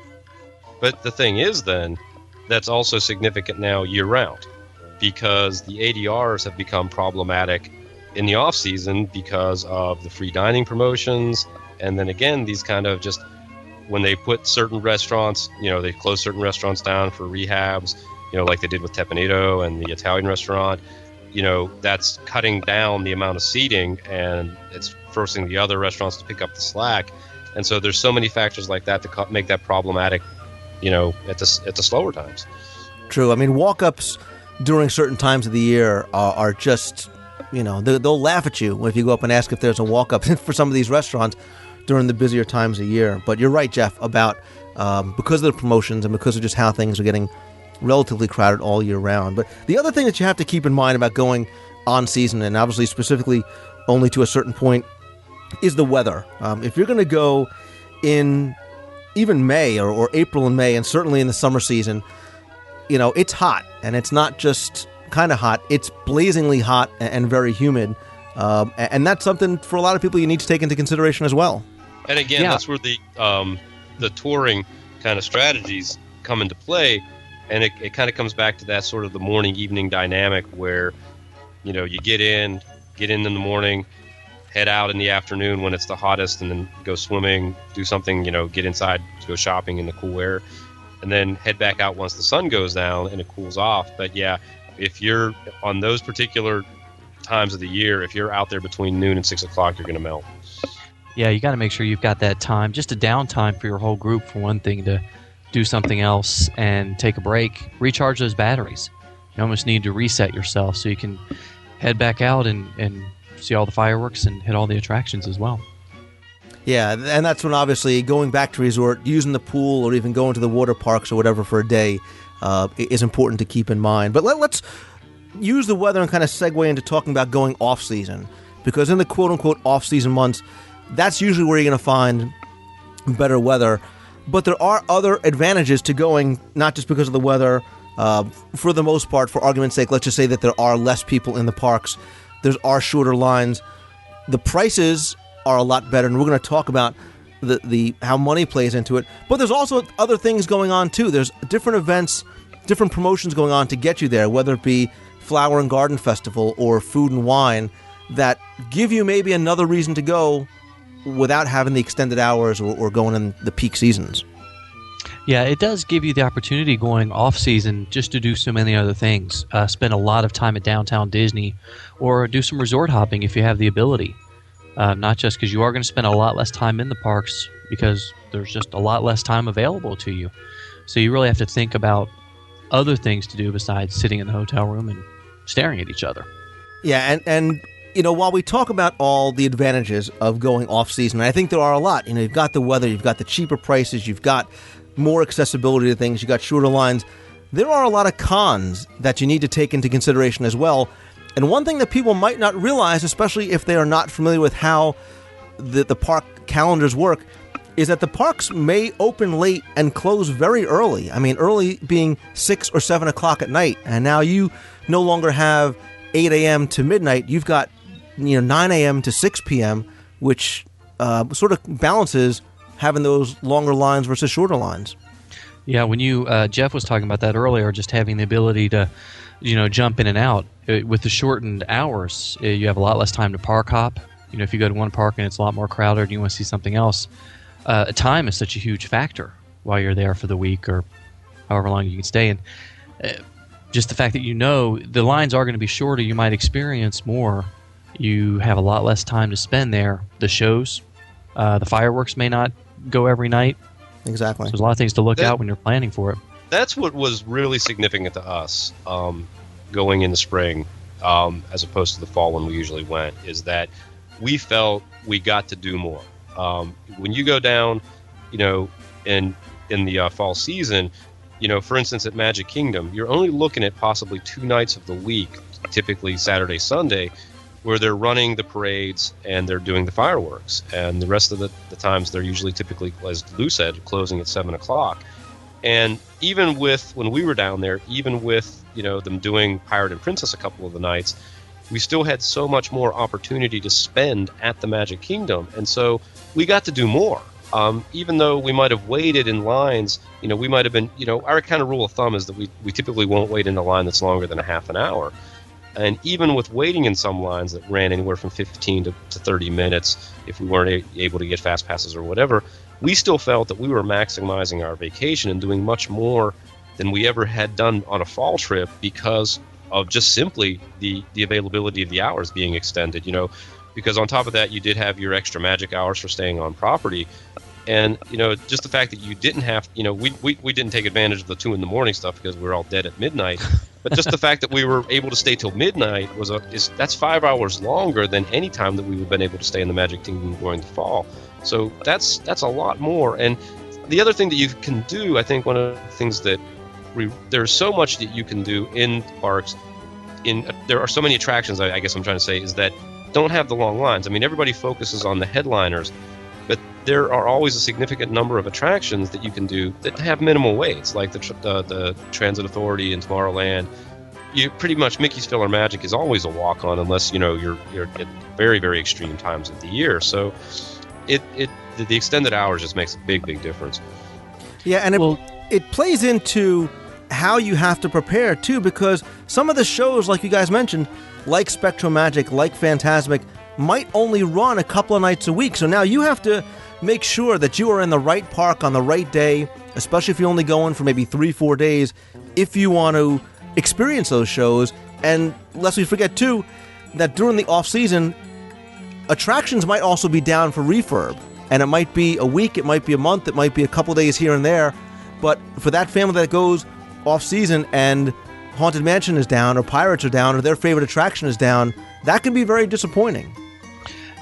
But the thing is, then, that's also significant now year-round, because the ADRs have become problematic in the off-season because of the free dining promotions, and then again, these kind of just, when they put certain restaurants, they close certain restaurants down for rehabs, like they did with Tepanetto and the Italian restaurant, that's cutting down the amount of seating, and it's forcing the other restaurants to pick up the slack. And so there's so many factors like that to make that problematic, at the slower times. True. I mean, walk-ups during certain times of the year are just, they'll laugh at you if you go up and ask if there's a walk-up for some of these restaurants during the busier times of year. But you're right, Jeff, about because of the promotions and because of just how things are getting relatively crowded all year round. But the other thing that you have to keep in mind about going on season, and obviously specifically only to a certain point is the weather. If you're going to go in even May or April and May, and certainly in the summer season, it's hot, and it's not just kind of hot. It's blazingly hot and very humid, and that's something for a lot of people you need to take into consideration as well. And again, that's where the touring kind of strategies come into play, and it kind of comes back to that sort of the morning evening dynamic where you get in the morning, head out in the afternoon when it's the hottest, and then go swimming, do something, get inside, go shopping in the cool air, and then head back out once the sun goes down and it cools off. But yeah, if you're on those particular times of the year, if you're out there between noon and 6 o'clock, you're going to melt. Yeah, you got to make sure you've got that time, just a downtime for your whole group, for one thing, to do something else and take a break, recharge those batteries. You almost need to reset yourself so you can head back out and see all the fireworks and hit all the attractions as well. Yeah, and that's when obviously going back to resort, using the pool, or even going to the water parks or whatever for a day is important to keep in mind. But let's use the weather and kind of segue into talking about going off-season, because in the quote-unquote off-season months, that's usually where you're going to find better weather. But there are other advantages to going, not just because of the weather. For the most part, for argument's sake, let's just say that there are less people in the parks. There are shorter lines. The prices are a lot better, and we're going to talk about the how money plays into it. But there's also other things going on too. There's different events, different promotions going on to get you there, whether it be Flower and Garden Festival or Food and Wine, that give you maybe another reason to go without having the extended hours or going in the peak seasons. Yeah, it does give you the opportunity going off-season just to do so many other things. Spend a lot of time at downtown Disney, or do some resort hopping if you have the ability. Not just because you are going to spend a lot less time in the parks, because there's just a lot less time available to you. So you really have to think about other things to do besides sitting in the hotel room and staring at each other. Yeah, and while we talk about all the advantages of going off-season, I think there are a lot. You've got the weather, you've got the cheaper prices, you've got more accessibility to things, you've got shorter lines. There are a lot of cons that you need to take into consideration as well. And one thing that people might not realize, especially if they are not familiar with how the park calendars work, is that the parks may open late and close very early. I mean, early being 6 or 7 o'clock at night. And now you no longer have 8 a.m. to midnight. You've got 9 a.m. to 6 p.m., which sort of balances having those longer lines versus shorter lines. Yeah, when Jeff was talking about that earlier, just having the ability to, jump in and out. With the shortened hours, you have a lot less time to park hop. If you go to one park and it's a lot more crowded and you want to see something else, time is such a huge factor while you're there for the week or however long you can stay. And just the fact that the lines are going to be shorter, you might experience more. You have a lot less time to spend there. The shows, the fireworks may not go every night. Exactly. So there's a lot of things to look out when you're planning for it. That's what was really significant to us going in the spring as opposed to the fall when we usually went, is that we felt we got to do more. When you go down, in the fall season, for instance, at Magic Kingdom, you're only looking at possibly 2 nights of the week, typically Saturday, Sunday, where they're running the parades and they're doing the fireworks. And the rest of the times they're usually typically, as Lou said, closing at 7 o'clock. And even with, when we were down there, even with, them doing Pirate and Princess a couple of the nights, we still had so much more opportunity to spend at the Magic Kingdom. And so we got to do more. Even though we might have waited in lines, we might have been, our kind of rule of thumb is that we typically won't wait in a line that's longer than a half an hour. And even with waiting in some lines that ran anywhere from 15 to 30 minutes, if we weren't able to get fast passes or whatever, we still felt that we were maximizing our vacation and doing much more than we ever had done on a fall trip because of just simply the availability of the hours being extended, because on top of that, you did have your extra magic hours for staying on property. And, just the fact that you didn't have, we didn't take advantage of the 2 a.m. stuff because we were all dead at midnight. But just the fact that we were able to stay till midnight that's 5 hours longer than any time that we would have been able to stay in the Magic Kingdom during the fall. So that's a lot more. And the other thing that you can do, I think one of the things that there's so much that you can do in parks. There are so many attractions, I guess I'm trying to say, is that don't have the long lines. I mean, everybody focuses on the headliners, but there are always a significant number of attractions that you can do that have minimal waits, like the Transit Authority in Tomorrowland. You pretty much Mickey's Filler Magic is always a walk on, unless you're at very, very extreme times of the year. So the extended hours just makes a big difference. Yeah, and it plays into how you have to prepare too, because some of the shows, like you guys mentioned, like Spectrum Magic, like Phantasmic, might only run a couple of nights a week. So now you have to make sure that you are in the right park on the right day, especially if you're only going for maybe 3-4 days, if you want to experience those shows. And lest we forget too, that during the off season, attractions might also be down for refurb, and it might be a week, it might be a month, it might be a couple days here and there. But for that family that goes off season and Haunted Mansion is down, or Pirates are down, or their favorite attraction is down, that can be very disappointing.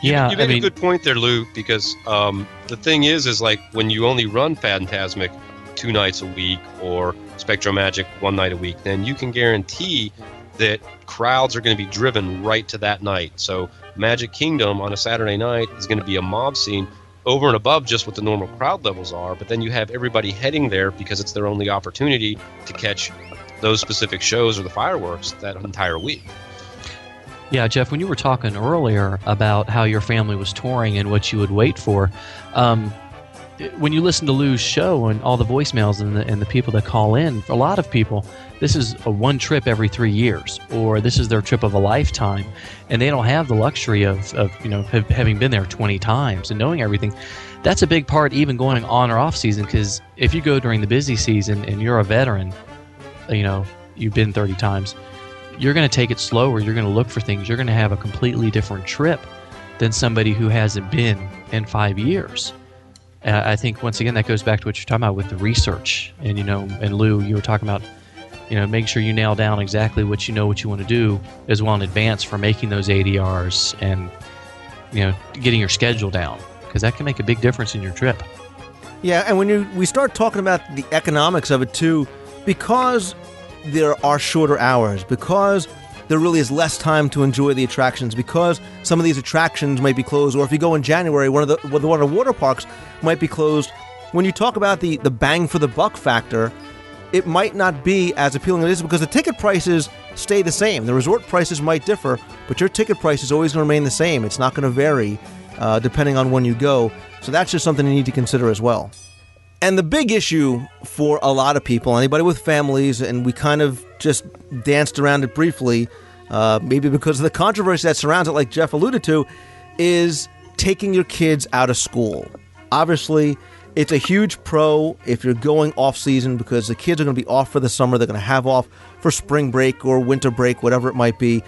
Yeah, you made a good point there, Lou, because the thing is like when you only run Phantasmic 2 nights a week or Spectrum Magic 1 night a week, then you can guarantee that crowds are going to be driven right to that night. So Magic Kingdom on a Saturday night is going to be a mob scene over and above just what the normal crowd levels are, but then you have everybody heading there because it's their only opportunity to catch those specific shows or the fireworks that entire week. Yeah, Jeff, when you were talking earlier about how your family was touring and what you would wait for, when you listen to Lou's show and all the voicemails and the people that call in, for a lot of people, this is a one trip every 3 years, or this is their trip of a lifetime, and they don't have the luxury of having been there 20 times and knowing everything. That's a big part, even going on or off season, because if you go during the busy season and you're a veteran, you've been 30 times, you're going to take it slower, you're going to look for things, you're going to have a completely different trip than somebody who hasn't been in 5 years. I think, once again, that goes back to what you're talking about with the research. And, and Lou, you were talking about, making sure you nail down exactly what you want to do as well in advance for making those ADRs and, getting your schedule down, because that can make a big difference in your trip. Yeah, and when we start talking about the economics of it too, because there are shorter hours, because there really is less time to enjoy the attractions, because some of these attractions might be closed, or if you go in January, one of the water parks might be closed. When you talk about the bang for the buck factor, it might not be as appealing as it is, because the ticket prices stay the same. The resort prices might differ, but your ticket price is always going to remain the same. It's not going to vary depending on when you go. So that's just something you need to consider as well. And the big issue for a lot of people, anybody with families, and we kind of just danced around it briefly, maybe because of the controversy that surrounds it, like Jeff alluded to, is taking your kids out of school. Obviously, it's a huge pro if you're going off season, because the kids are going to be off for the summer. They're going to have off for spring break or winter break, whatever it might be.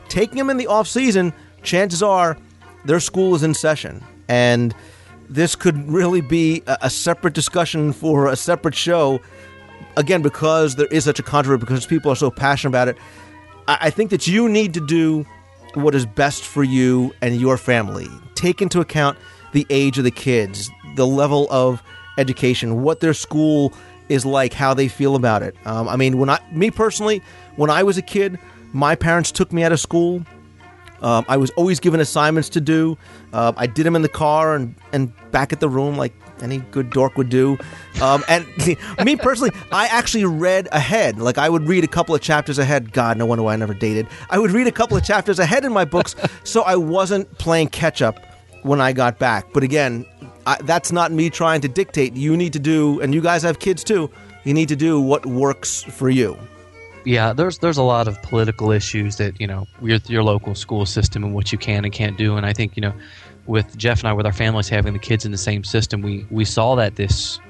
Taking them in the off season, chances are their school is in session. And this could really be a separate discussion for a separate show. Again, because there is such a controversy, because people are so passionate about it. I think that you need to do what is best for you and your family. Take into account the age of the kids, the level of education, what their school is like, how they feel about it. Me personally, when I was a kid, my parents took me out of school. I was always given assignments to do. I did them in the car and back at the room, like any good dork would do. And me personally, I actually read ahead. Like, I would read a couple of chapters ahead. God, no wonder why I never dated. I would read a couple of chapters ahead in my books, so I wasn't playing catch up when I got back. But again, that's not me trying to dictate. You need to do, and you guys have kids too, you need to do what works for you. Yeah, there's a lot of political issues that, with your local school system and what you can and can't do. And I think, with Jeff and I, with our families having the kids in the same system, we saw that this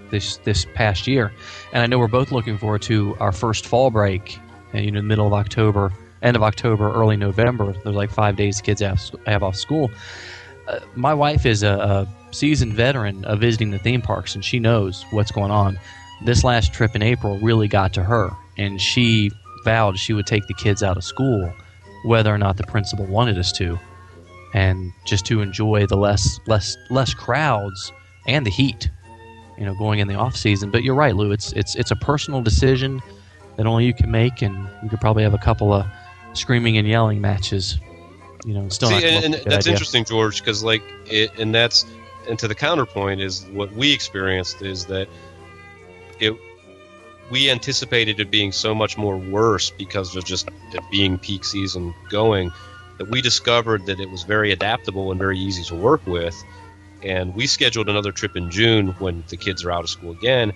past year. And I know we're both looking forward to our first fall break, middle of October, end of October, early November. There's like 5 days the kids have off school. My wife is a seasoned veteran of visiting the theme parks, and she knows what's going on. This last trip in April really got to her, and she vowed she would take the kids out of school whether or not the principal wanted us to, and just to enjoy the less crowds and the heat, going in the off season. But you're right, Lou, it's a personal decision that only you can make, and you could probably have a couple of screaming and yelling matches. still See, not come up and with a good that's idea. interesting, George, because and to the counterpoint is what we experienced is that we anticipated it being so much more worse because of just it being peak season going, that we discovered that it was very adaptable and very easy to work with. And we scheduled another trip in June when the kids are out of school again,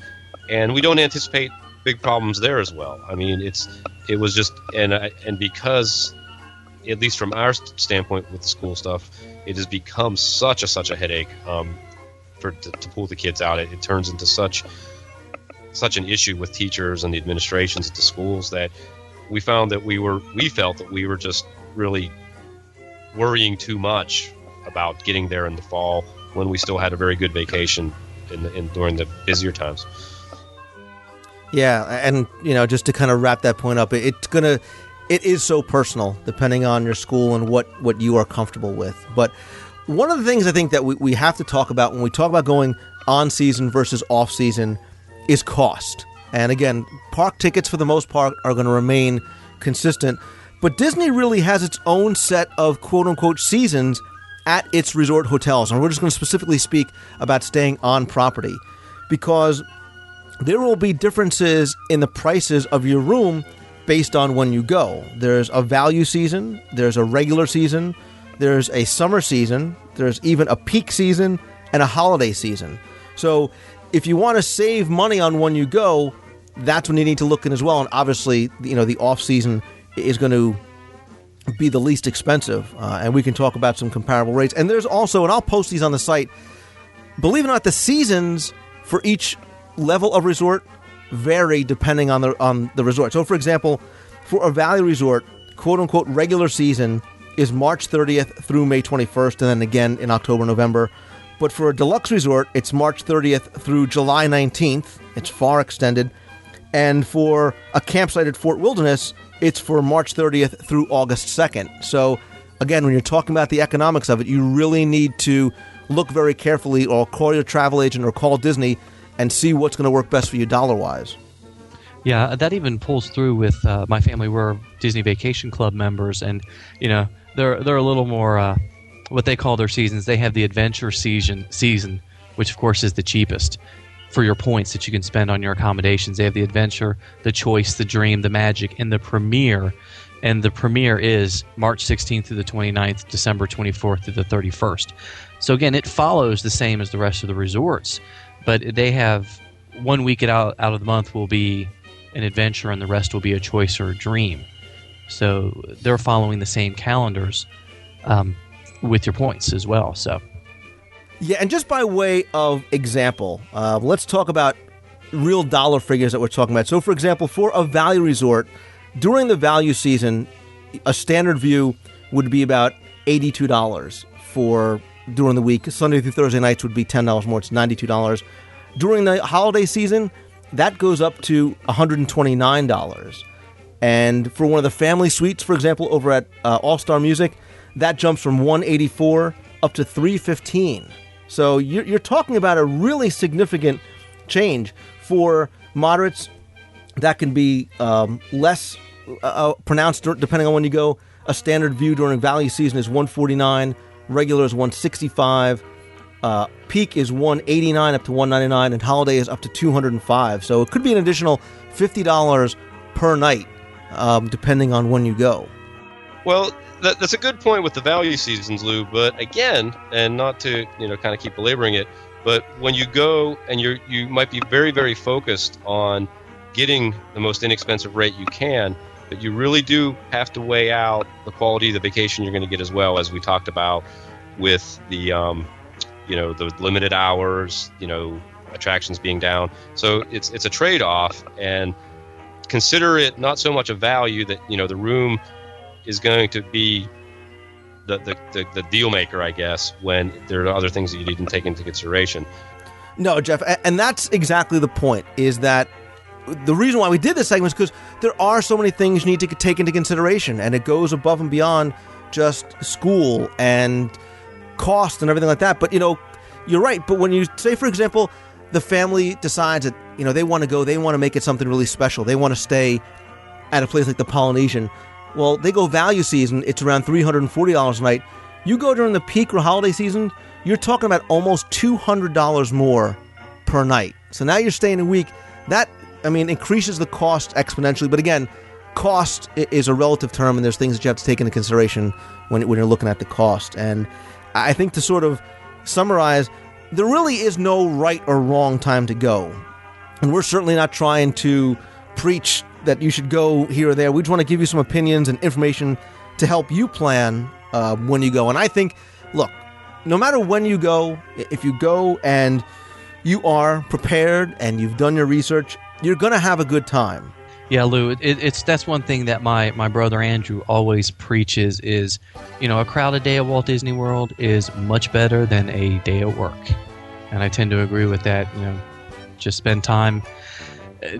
and we don't anticipate big problems there as well. I mean, it was just and because, at least from our standpoint with the school stuff, it has become such a headache to pull the kids out. It turns into such an issue with teachers and the administrations at the schools that we found that we felt that we were just really worrying too much about getting there in the fall when we still had a very good vacation during the busier times. Yeah, and just to kind of wrap that point up, it is so personal depending on your school and what you are comfortable with. But one of the things I think that we have to talk about when we talk about going on season versus off season is cost. And again, park tickets for the most part are going to remain consistent, but Disney really has its own set of quote-unquote seasons at its resort hotels. And we're just going to specifically speak about staying on property, because there will be differences in the prices of your room based on when you go. There's a value season, there's a regular season, there's a summer season, there's even a peak season and a holiday season. So if you want to save money on when you go, that's when you need to look in as well. And obviously, the off season is going to be the least expensive, and we can talk about some comparable rates. And there's also, and I'll post these on the site, believe it or not, the seasons for each level of resort vary depending on the resort. So, for example, for a value resort, quote-unquote regular season is March 30th through May 21st, and then again in October, November. But for a deluxe resort, it's March 30th through July 19th. It's far extended. And for a campsite at Fort Wilderness, it's for March 30th through August 2nd. So, again, when you're talking about the economics of it, you really need to look very carefully, or call your travel agent or call Disney and see what's going to work best for you dollar-wise. Yeah, that even pulls through with my family. We're Disney Vacation Club members, and they're a little more what they call their seasons. They have the adventure season, which of course is the cheapest for your points that you can spend on your accommodations. They have the adventure, the choice, the dream, the magic, and the premiere. And the premiere is March 16th through the 29th, December 24th through the 31st. So again, it follows the same as the rest of the resorts, but they have 1 week out of the month will be an adventure, and the rest will be a choice or a dream. So they're following the same calendars with your points as well. So yeah, and just by way of example, let's talk about real dollar figures that we're talking about. So, for example, for a value resort, during the value season, a standard view would be about $82 for during the week. Sunday through Thursday nights would be $10 more. It's $92. During the holiday season, that goes up to $129. And for one of the family suites, for example, over at All-Star Music, that jumps from $184 up to $315. So you're talking about a really significant change. For moderates, that can be less pronounced depending on when you go. A standard view during value season is $149, regular is $165, peak is $189 up to $199, and holiday is up to $205. So it could be an additional $50 per night, depending on when you go. Well, that's a good point with the value seasons, Lou. But again, and not to kind of keep belaboring it, but when you go and you might be very, very focused on getting the most inexpensive rate you can, but you really do have to weigh out the quality of the vacation you're going to get, as well as we talked about with the the limited hours, attractions being down. So it's a trade-off, and consider it not so much a value that the room is going to be the deal maker, I guess, when there are other things that you need to take into consideration. No, Jeff, and that's exactly the point, is that the reason why we did this segment is because there are so many things you need to take into consideration, and it goes above and beyond just school and cost and everything like that. But, you're right. But when you say, for example, the family decides that, they want to go, they want to make it something really special, they want to stay at a place like the Polynesian, Well, they go value season, it's around $340 a night. You go during the peak or holiday season, you're talking about almost $200 more per night. So now you're staying a week. That, increases the cost exponentially. But again, cost is a relative term, and there's things that you have to take into consideration when you're looking at the cost. And I think to sort of summarize, there really is no right or wrong time to go. And we're certainly not trying to preach that you should go here or there. We just want to give you some opinions and information to help you plan when you go. And I think, look, no matter when you go, if you go and you are prepared and you've done your research, you're going to have a good time. Yeah, Lou, that's one thing that my brother Andrew always preaches is, a crowded day at Walt Disney World is much better than a day at work. And I tend to agree with that. Just spend time,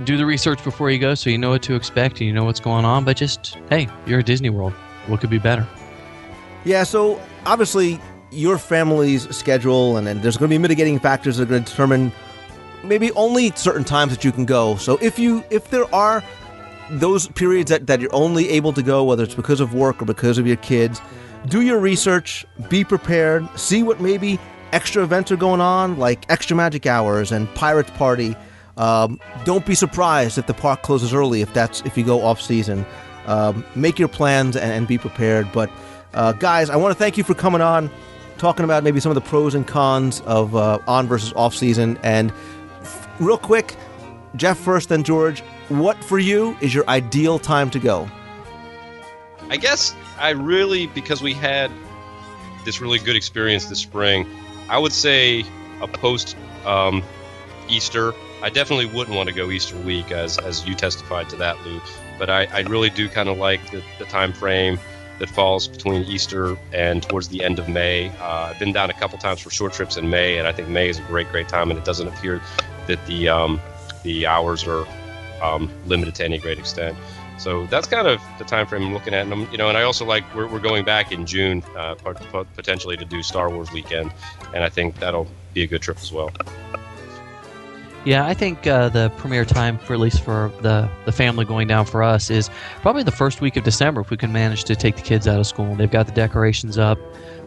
do the research before you go so you know what to expect and you know what's going on. But just, hey, you're at Disney World. What could be better? Yeah, so obviously your family's schedule and there's going to be mitigating factors that are going to determine maybe only certain times that you can go. So if there are those periods that you're only able to go, whether it's because of work or because of your kids, do your research, be prepared, see what maybe extra events are going on, like Extra Magic Hours and Pirates Party. Don't be surprised if the park closes early if you go off season. Make your plans and be prepared. But guys, I want to thank you for coming on, talking about maybe some of the pros and cons of on versus off season. And real quick, Jeff first, then George, what for you is your ideal time to go? I guess because we had this really good experience this spring, I would say a post Easter. I definitely wouldn't want to go Easter week, as you testified to that, Lou. But I really do kind of like the time frame that falls between Easter and towards the end of May. I've been down a couple times for short trips in May, and I think May is a great time, and it doesn't appear that the hours are limited to any great extent. So that's kind of the time frame I'm looking at, and I also like we're going back in June, potentially to do Star Wars weekend, and I think that'll be a good trip as well. Yeah, I think the premier time, at least for the family going down for us, is probably the first week of December if we can manage to take the kids out of school. They've got the decorations up.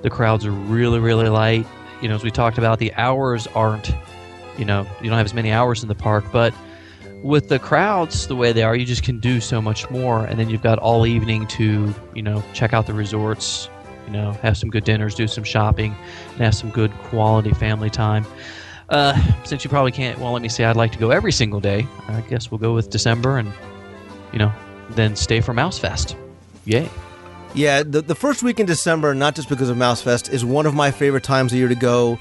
The crowds are really, really light. As we talked about, the hours aren't, you don't have as many hours in the park. But with the crowds the way they are, you just can do so much more. And then you've got all evening to, check out the resorts, have some good dinners, do some shopping, and have some good quality family time. Since you probably can't, let me say I'd like to go every single day. I guess we'll go with December and, then stay for Mouse Fest. Yay. Yeah, the first week in December, not just because of Mouse Fest, is one of my favorite times of year to go.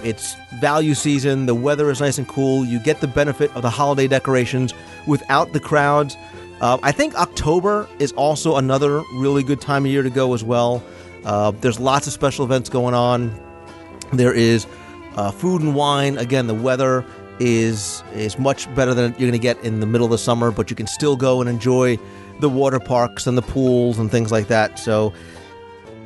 It's value season. The weather is nice and cool. You get the benefit of the holiday decorations without the crowds. I think October is also another really good time of year to go as well. There's lots of special events going on. There is food and wine. Again, the weather is much better than you're going to get in the middle of the summer, but you can still go and enjoy the water parks and the pools and things like that. So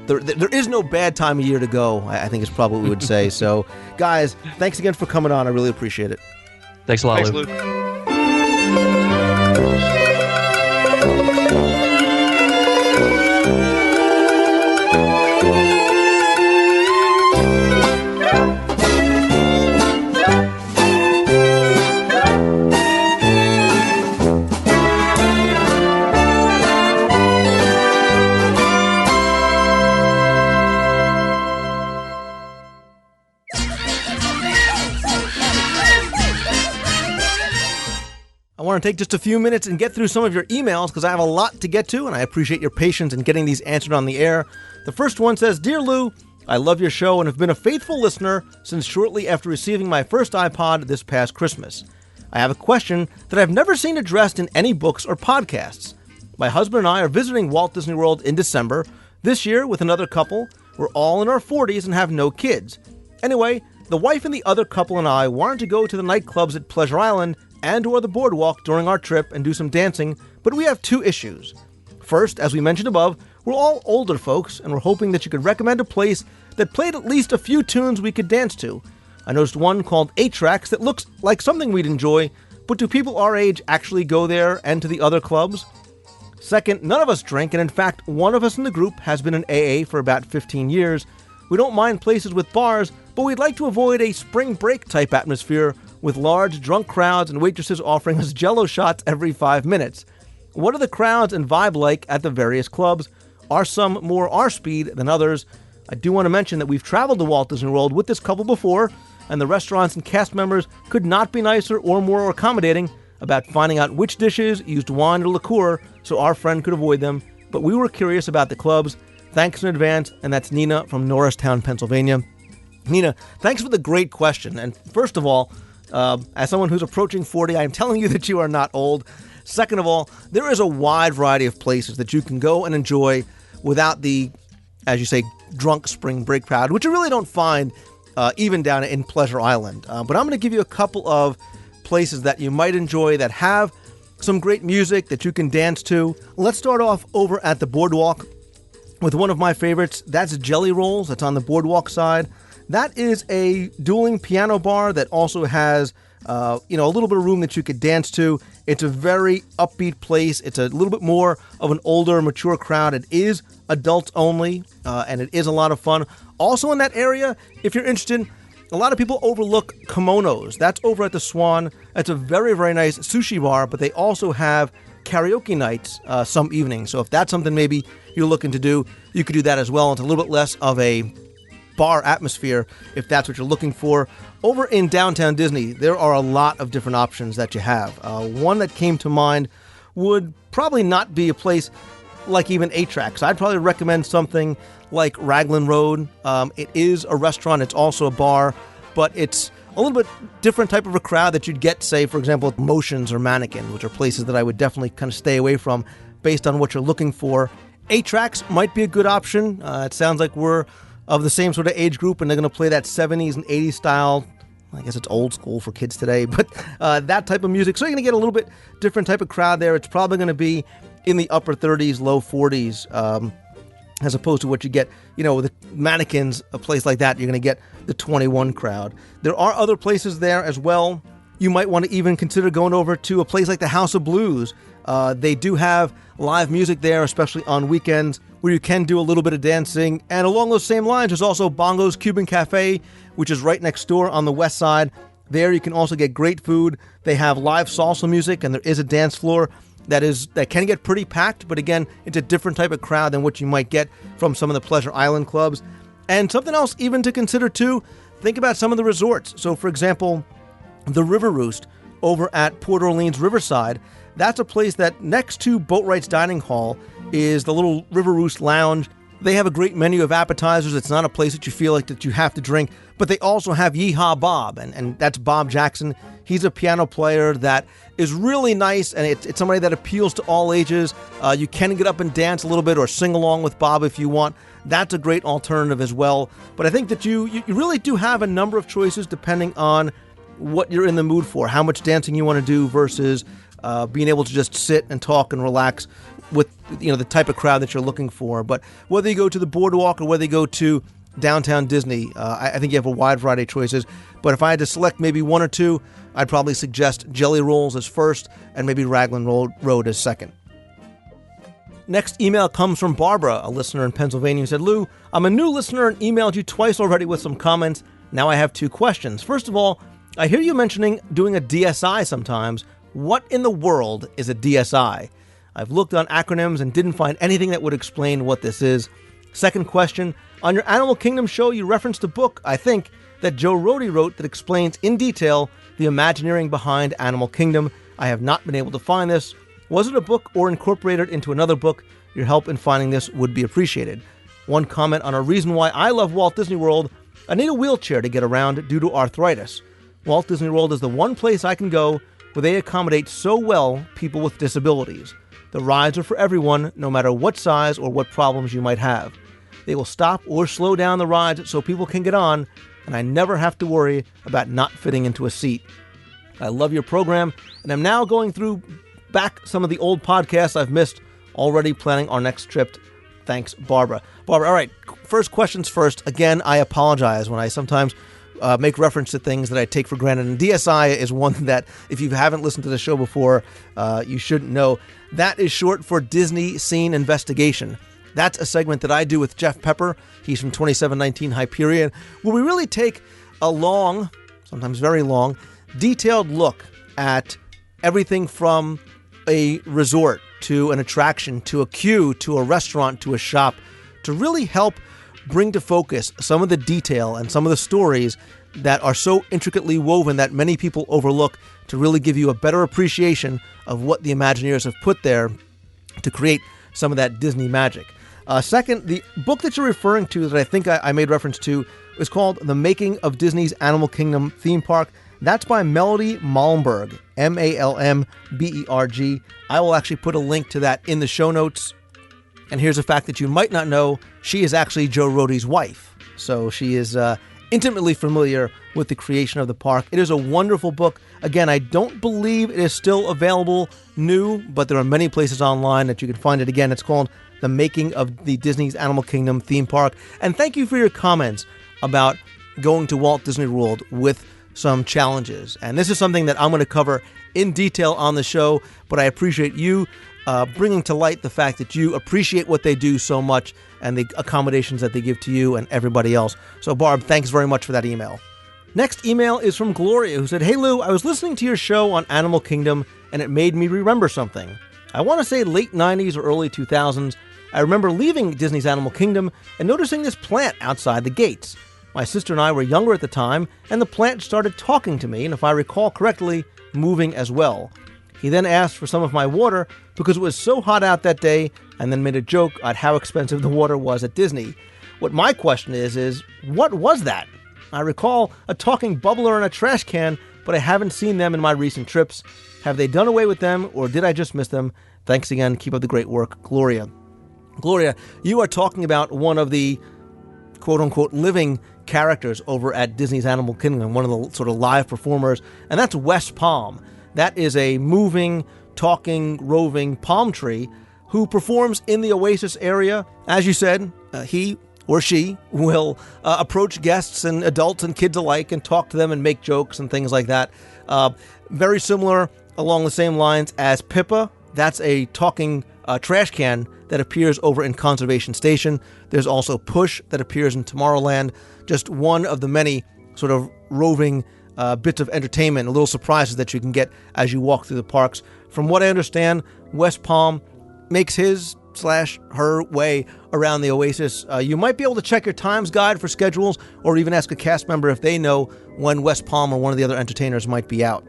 there is no bad time of year to go, I think is probably what we would say. So, guys, thanks again for coming on. I really appreciate it. Thanks a lot, Thanks, Luke. Luke. I want to take just a few minutes and get through some of your emails because I have a lot to get to, and I appreciate your patience in getting these answered on the air. The first one says, Dear Lou, I love your show and have been a faithful listener since shortly after receiving my first iPod this past Christmas. I have a question that I've never seen addressed in any books or podcasts. My husband and I are visiting Walt Disney World in December. This year, with another couple, we're all in our 40s and have no kids. Anyway, the wife and the other couple and I wanted to go to the nightclubs at Pleasure Island and or the boardwalk during our trip and do some dancing, but we have two issues. First, as we mentioned above, we're all older folks, and we're hoping that you could recommend a place that played at least a few tunes we could dance to. I noticed one called 8 Tracks that looks like something we'd enjoy, but do people our age actually go there and to the other clubs? Second, none of us drink, and in fact, one of us in the group has been in AA for about 15 years. We don't mind places with bars, but we'd like to avoid a spring break type atmosphere with large drunk crowds and waitresses offering us Jell-O shots every 5 minutes. What are the crowds and vibe like at the various clubs? Are some more our speed than others? I do want to mention that we've traveled to Walt Disney World with this couple before, and the restaurants and cast members could not be nicer or more accommodating about finding out which dishes used wine or liqueur so our friend could avoid them, but we were curious about the clubs. Thanks in advance, and that's Nina from Norristown, Pennsylvania. Nina, thanks for the great question, and first of all, as someone who's approaching 40, I am telling you that you are not old. Second of all, there is a wide variety of places that you can go and enjoy without the, as you say, drunk spring break crowd, which you really don't find even down in Pleasure Island. But I'm going to give you a couple of places that you might enjoy that have some great music that you can dance to. Let's start off over at the Boardwalk with one of my favorites. That's Jelly Rolls. That's on the Boardwalk side. That is a dueling piano bar that also has a little bit of room that you could dance to. It's a very upbeat place. It's a little bit more of an older, mature crowd. It is adults only, and it is a lot of fun. Also in that area, if you're interested, a lot of people overlook Kimonos. That's over at the Swan. That's a very, very nice sushi bar, but they also have karaoke nights some evenings. So if that's something maybe you're looking to do, you could do that as well. It's a little bit less of a bar atmosphere if that's what you're looking for. Over in downtown Disney, there are a lot of different options that you have. One that came to mind would probably not be a place like even 8-Track. So I'd probably recommend something like Raglan Road. It is a restaurant. It's also a bar, but it's a little bit different type of a crowd that you'd get, say, for example, at Motions or Mannequin, which are places that I would definitely kind of stay away from based on what you're looking for. 8-Tracks might be a good option. It sounds like we're of the same sort of age group, and they're going to play that 70s and 80s style. I guess it's old school for kids today, but that type of music. So you're going to get a little bit different type of crowd there. It's probably going to be in the upper 30s, low 40s, as opposed to what you get, with the Mannequins, a place like that, you're going to get the 21 crowd. There are other places there as well. You might want to even consider going over to a place like the House of Blues. They do have live music there, especially on weekends, where you can do a little bit of dancing. And along those same lines, there's also Bongo's Cuban Cafe, which is right next door on the west side. There you can also get great food. They have live salsa music, and there is a dance floor that can get pretty packed, but again, it's a different type of crowd than what you might get from some of the Pleasure Island clubs. And something else even to consider too, think about some of the resorts. So for example, the River Roost over at Port Orleans Riverside, that's a place that next to Boatwright's Dining Hall is the little River Roost Lounge. They have a great menu of appetizers. It's not a place that you feel like that you have to drink, but they also have Yeehaw Bob, and that's Bob Jackson. He's a piano player that is really nice, and it's somebody that appeals to all ages. You can get up and dance a little bit or sing along with Bob if you want. That's a great alternative as well. But I think that you really do have a number of choices depending on what you're in the mood for, how much dancing you want to do versus being able to just sit and talk and relax with the type of crowd that you're looking for. But whether you go to the Boardwalk or whether you go to downtown Disney, I think you have a wide variety of choices. But if I had to select maybe one or two, I'd probably suggest Jelly Rolls as first and maybe Raglan Road as second. Next email comes from Barbara, a listener in Pennsylvania, who said, Lou, I'm a new listener and emailed you twice already with some comments. Now I have two questions. First of all, I hear you mentioning doing a DSI sometimes. What in the world is a DSI? I've looked on acronyms and didn't find anything that would explain what this is. Second question, on your Animal Kingdom show, you referenced a book, I think, that Joe Rohde wrote that explains in detail the Imagineering behind Animal Kingdom. I have not been able to find this. Was it a book or incorporated into another book? Your help in finding this would be appreciated. One comment on a reason why I love Walt Disney World, I need a wheelchair to get around due to arthritis. Walt Disney World is the one place I can go where they accommodate so well people with disabilities. The rides are for everyone, no matter what size or what problems you might have. They will stop or slow down the rides so people can get on, and I never have to worry about not fitting into a seat. I love your program, and I'm now going through back some of the old podcasts I've missed, already planning our next trip. Thanks, Barbara. Barbara, all right, first questions first. Again, I apologize when I sometimes make reference to things that I take for granted. And DSI is one that, if you haven't listened to the show before, you shouldn't know. That is short for Disney Scene Investigation. That's a segment that I do with Jeff Pepper. He's from 2719 Hyperion, where we really take a long, sometimes very long, detailed look at everything from a resort to an attraction to a queue to a restaurant to a shop, to really help bring to focus some of the detail and some of the stories that are so intricately woven that many people overlook, to really give you a better appreciation of what the Imagineers have put there to create some of that Disney magic. Second, the book that you're referring to that I think I made reference to is called The Making of Disney's Animal Kingdom Theme Park. That's by Melody Malmberg, Malmberg. I will actually put a link to that in the show notes. And here's a fact that you might not know. She is actually Joe Rohde's wife. So she is intimately familiar with the creation of the park. It is a wonderful book. Again, I don't believe it is still available new, but there are many places online that you can find it. Again, it's called The Making of the Disney's Animal Kingdom Theme Park. And thank you for your comments about going to Walt Disney World with some challenges. And this is something that I'm going to cover in detail on the show, but I appreciate you bringing to light the fact that you appreciate what they do so much and the accommodations that they give to you and everybody else. So Barb, thanks very much for that email. Next email is from Gloria, who said, "Hey Lou, I was listening to your show on Animal Kingdom and it made me remember something. I want to say late 90s or early 2000s. I remember leaving Disney's Animal Kingdom and noticing this plant outside the gates. My sister and I were younger at the time, and the plant started talking to me, and if I recall correctly, moving as well. He then asked for some of my water because it was so hot out that day, and then made a joke at how expensive the water was at Disney. What my question is what was that? I recall a talking bubbler in a trash can, but I haven't seen them in my recent trips. Have they done away with them, or did I just miss them? Thanks again. Keep up the great work, Gloria." Gloria, you are talking about one of the quote-unquote living characters over at Disney's Animal Kingdom, one of the sort of live performers, and that's West Palm. That is a moving, talking, roving palm tree who performs in the Oasis area. As you said, he or she will approach guests and adults and kids alike and talk to them and make jokes and things like that. Very similar along the same lines as Pippa. That's a talking trash can that appears over in Conservation Station. There's also Push that appears in Tomorrowland. Just one of the many sort of roving bits of entertainment, little surprises that you can get as you walk through the parks. From what I understand, West Palm makes his/her way around the Oasis. You might be able to check your Times Guide for schedules, or even ask a cast member if they know when West Palm or one of the other entertainers might be out.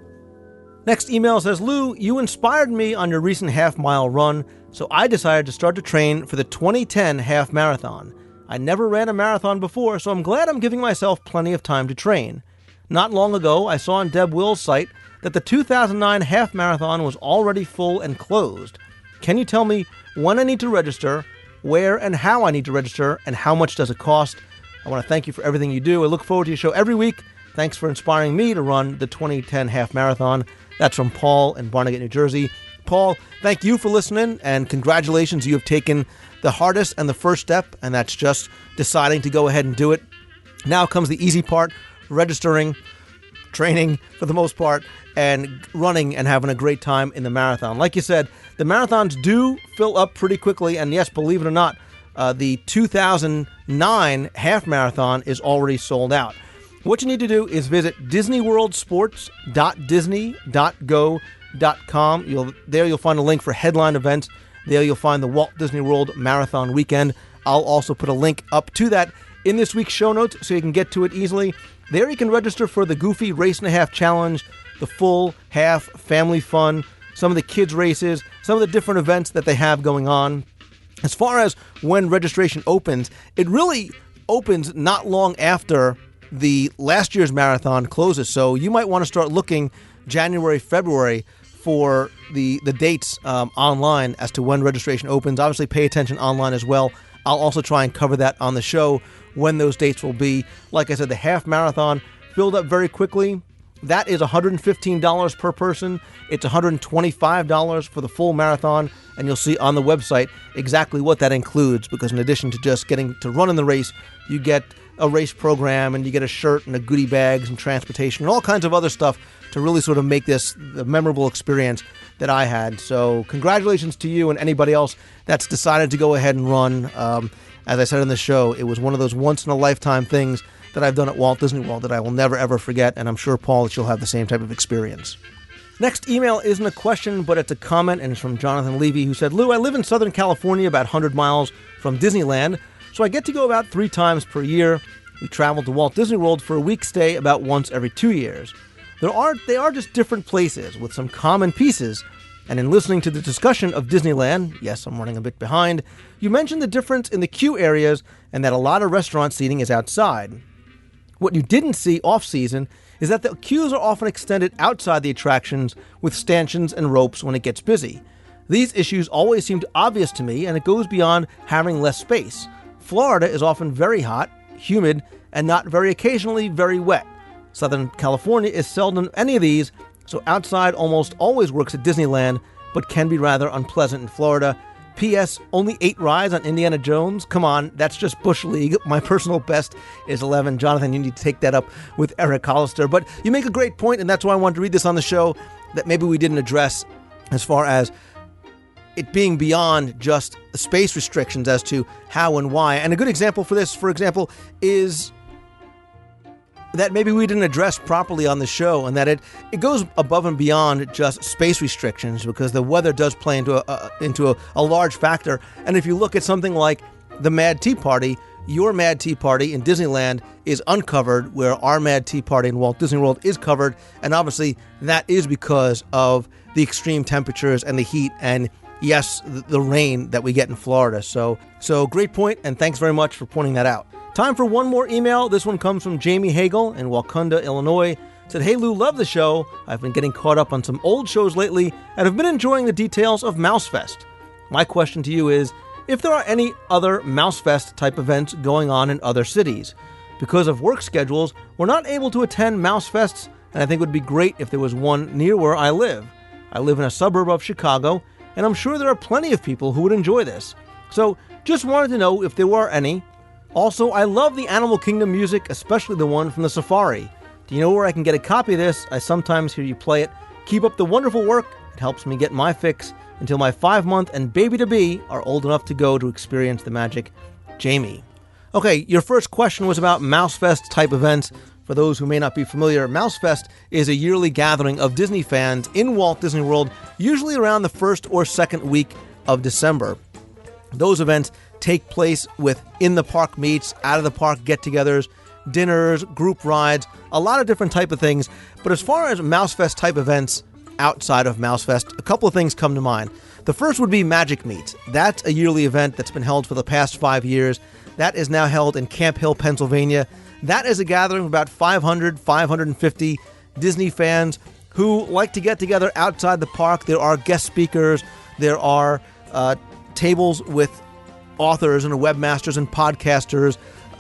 Next email says, "Lou, you inspired me on your recent half-mile run, so I decided to start to train for the 2010 half marathon. I never ran a marathon before, so I'm glad I'm giving myself plenty of time to train. Not long ago, I saw on Deb Will's site that the 2009 half marathon was already full and closed. Can you tell me when I need to register, where and how I need to register, and how much does it cost? I want to thank you for everything you do. I look forward to your show every week. Thanks for inspiring me to run the 2010 half marathon." That's from Paul in Barnegat, New Jersey. Paul, thank you for listening, and congratulations. You have taken the hardest and the first step, and that's just deciding to go ahead and do it. Now comes the easy part, registering, training for the most part, and running and having a great time in the marathon. Like you said, the marathons do fill up pretty quickly, and yes, believe it or not, the 2009 half marathon is already sold out. What you need to do is visit disneyworldsports.disney.go.com. There you'll find a link for headline events. There you'll find the Walt Disney World Marathon Weekend. I'll also put a link up to that in this week's show notes so you can get to it easily. There you can register for the Goofy Race and a Half Challenge, the full half family fun, some of the kids races, some of the different events that they have going on. As far as when registration opens, it really opens not long after the last year's marathon closes. So you might want to start looking January, February for the dates online as to when registration opens. Obviously, pay attention online as well. I'll also try and cover that on the show when those dates will be. Like I said, the half marathon filled up very quickly. That is $115 per person. It's $125 for the full marathon, and you'll see on the website exactly what that includes, because in addition to just getting to run in the race, you get a race program, and you get a shirt and a goodie bags and transportation and all kinds of other stuff to really sort of make this the memorable experience that I had. So congratulations to you and anybody else that's decided to go ahead and run. As I said in the show, it was one of those once-in-a-lifetime things that I've done at Walt Disney World that I will never, ever forget, and I'm sure, Paul, that you'll have the same type of experience. Next email isn't a question, but it's a comment, and it's from Jonathan Levy, who said, Lou, I live in Southern California, about 100 miles from Disneyland, so I get to go about 3 times per year. We travel to Walt Disney World for a week stay about once every 2 years. They are just different places with some common pieces, and in listening to the discussion of Disneyland, yes, I'm running a bit behind, you mentioned the difference in the queue areas and that a lot of restaurant seating is outside. What you didn't see off-season is that the queues are often extended outside the attractions with stanchions and ropes when it gets busy. These issues always seemed obvious to me, and it goes beyond having less space. Florida is often very hot, humid, and not very occasionally very wet. Southern California is seldom any of these, so outside almost always works at Disneyland, but can be rather unpleasant in Florida. P.S. Only 8 rides on Indiana Jones? Come on, that's just Bush League. My personal best is 11. Jonathan, you need to take that up with Eric Hollister. But you make a great point, and that's why I wanted to read this on the show, that maybe we didn't address as far as it being beyond just space restrictions as to how and why. And a good example for this, for example, is that maybe we didn't address properly on the show, and that it goes above and beyond just space restrictions, because the weather does play into a large factor. And if you look at something like the Mad Tea Party, your Mad Tea Party in Disneyland is uncovered, where our Mad Tea Party in Walt Disney World is covered, and obviously that is because of the extreme temperatures and the heat and, yes, the rain that we get in Florida. So great point, and thanks very much for pointing that out. Time for one more email. This one comes from Jamie Hagel in Wauconda, Illinois. Said, hey Lou, love the show. I've been getting caught up on some old shows lately and have been enjoying the details of Mousefest. My question to you is, if there are any other Mousefest type events going on in other cities. Because of work schedules, we're not able to attend Mousefests, and I think it would be great if there was one near where I live. I live in a suburb of Chicago, and I'm sure there are plenty of people who would enjoy this. So just wanted to know if there were any. Also, I love the Animal Kingdom music, especially the one from the safari. Do you know where I can get a copy of this? I sometimes hear you play it. Keep up the wonderful work. It helps me get my fix until my 5-month and baby-to-be are old enough to go to experience the magic. Jamie. Okay, your first question was about Mousefest type events. For those who may not be familiar, Mousefest is a yearly gathering of Disney fans in Walt Disney World, usually around the first or second week of December. Those events take place with in-the-park meets, out-of-the-park get-togethers, dinners, group rides, a lot of different type of things. But as far as Mousefest type events outside of Mousefest, a couple of things come to mind. The first would be Magic Meet. That's a yearly event that's been held for the past 5 years. That is now held in Camp Hill, Pennsylvania. That is a gathering of about 500, 550 Disney fans who like to get together outside the park. There are guest speakers. There are tables with authors and webmasters and podcasters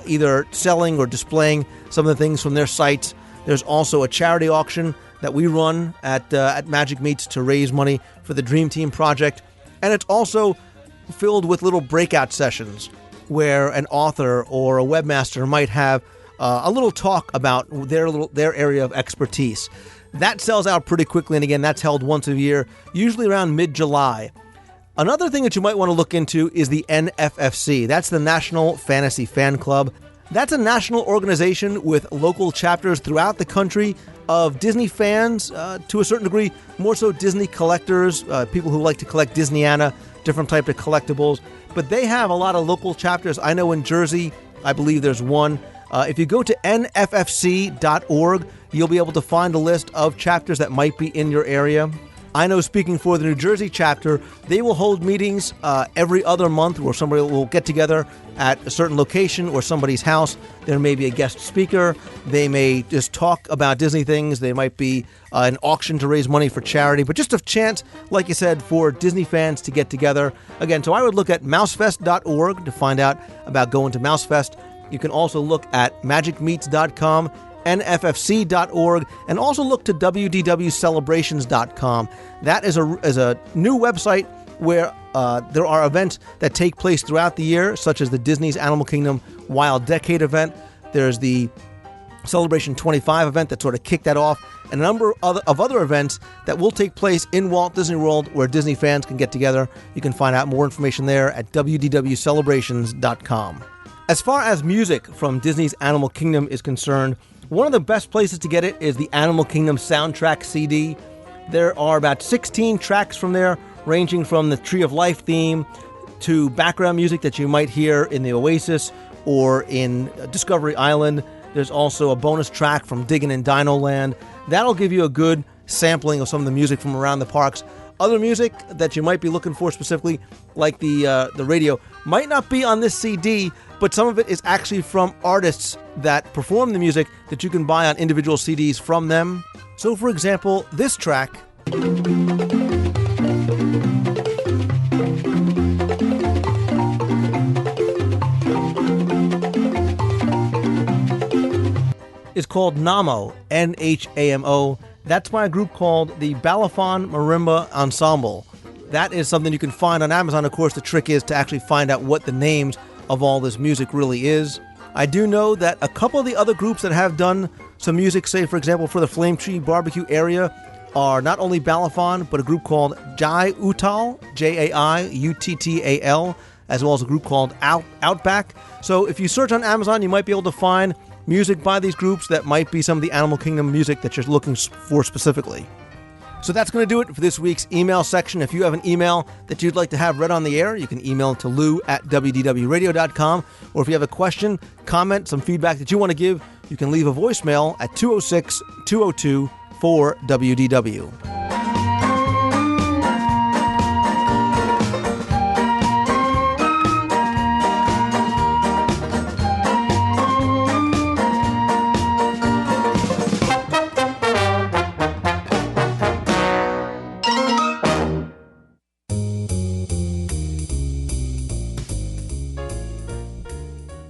either selling or displaying some of the things from their sites. There's also a charity auction that we run at Magic Meets to raise money for the Dream Team project. And it's also filled with little breakout sessions where an author or a webmaster might have a little talk about their area of expertise. That sells out pretty quickly, and again, that's held once a year, usually around mid-July. Another thing that you might want to look into is the NFFC. That's the National Fantasy Fan Club. That's a national organization with local chapters throughout the country of Disney fans, to a certain degree, more so Disney collectors, people who like to collect Disneyana, different types of collectibles. But they have a lot of local chapters. I know in Jersey, I believe there's one. If you go to nffc.org, you'll be able to find a list of chapters that might be in your area. I know, speaking for the New Jersey chapter, they will hold meetings every other month where somebody will get together at a certain location or somebody's house. There may be a guest speaker. They may just talk about Disney things. There might be an auction to raise money for charity, but just a chance, like you said, for Disney fans to get together. Again, so I would look at mousefest.org to find out about going to Mousefest. You can also look at magicmeets.com nffc.org, and also look to wdwcelebrations.com. That is a new website where there are events that take place throughout the year, such as the Disney's Animal Kingdom Wild Decade event. There's the Celebration 25 event that sort of kicked that off, and a number of other events that will take place in Walt Disney World where Disney fans can get together. You can find out more information there at wdwcelebrations.com. As far as music from Disney's Animal Kingdom is concerned, one of the best places to get it is the Animal Kingdom soundtrack CD. There are about 16 tracks from there, ranging from the Tree of Life theme to background music that you might hear in the Oasis or in Discovery Island. There's also a bonus track from Diggin' in Dino Land. That'll give you a good sampling of some of the music from around the parks. Other music that you might be looking for specifically, like the radio, might not be on this CD, but some of it is actually from artists that perform the music that you can buy on individual CDs from them. So, for example, this track is called Namo, Nhamo. That's by a group called the Balafon Marimba Ensemble. That is something you can find on Amazon. Of course, the trick is to actually find out what the names of all this music really is. I do know that a couple of the other groups that have done some music, say, for example, for the Flame Tree Barbecue area, are not only Balafon, but a group called Jai Uttal, Jaiuttal, as well as a group called Outback. So if you search on Amazon, you might be able to find music by these groups that might be some of the Animal Kingdom music that you're looking for specifically. So that's going to do it for this week's email section. If you have an email that you'd like to have read on the air, you can email it to lou@wdwradio.com. Or if you have a question, comment, some feedback that you want to give, you can leave a voicemail at 206-202-4WDW.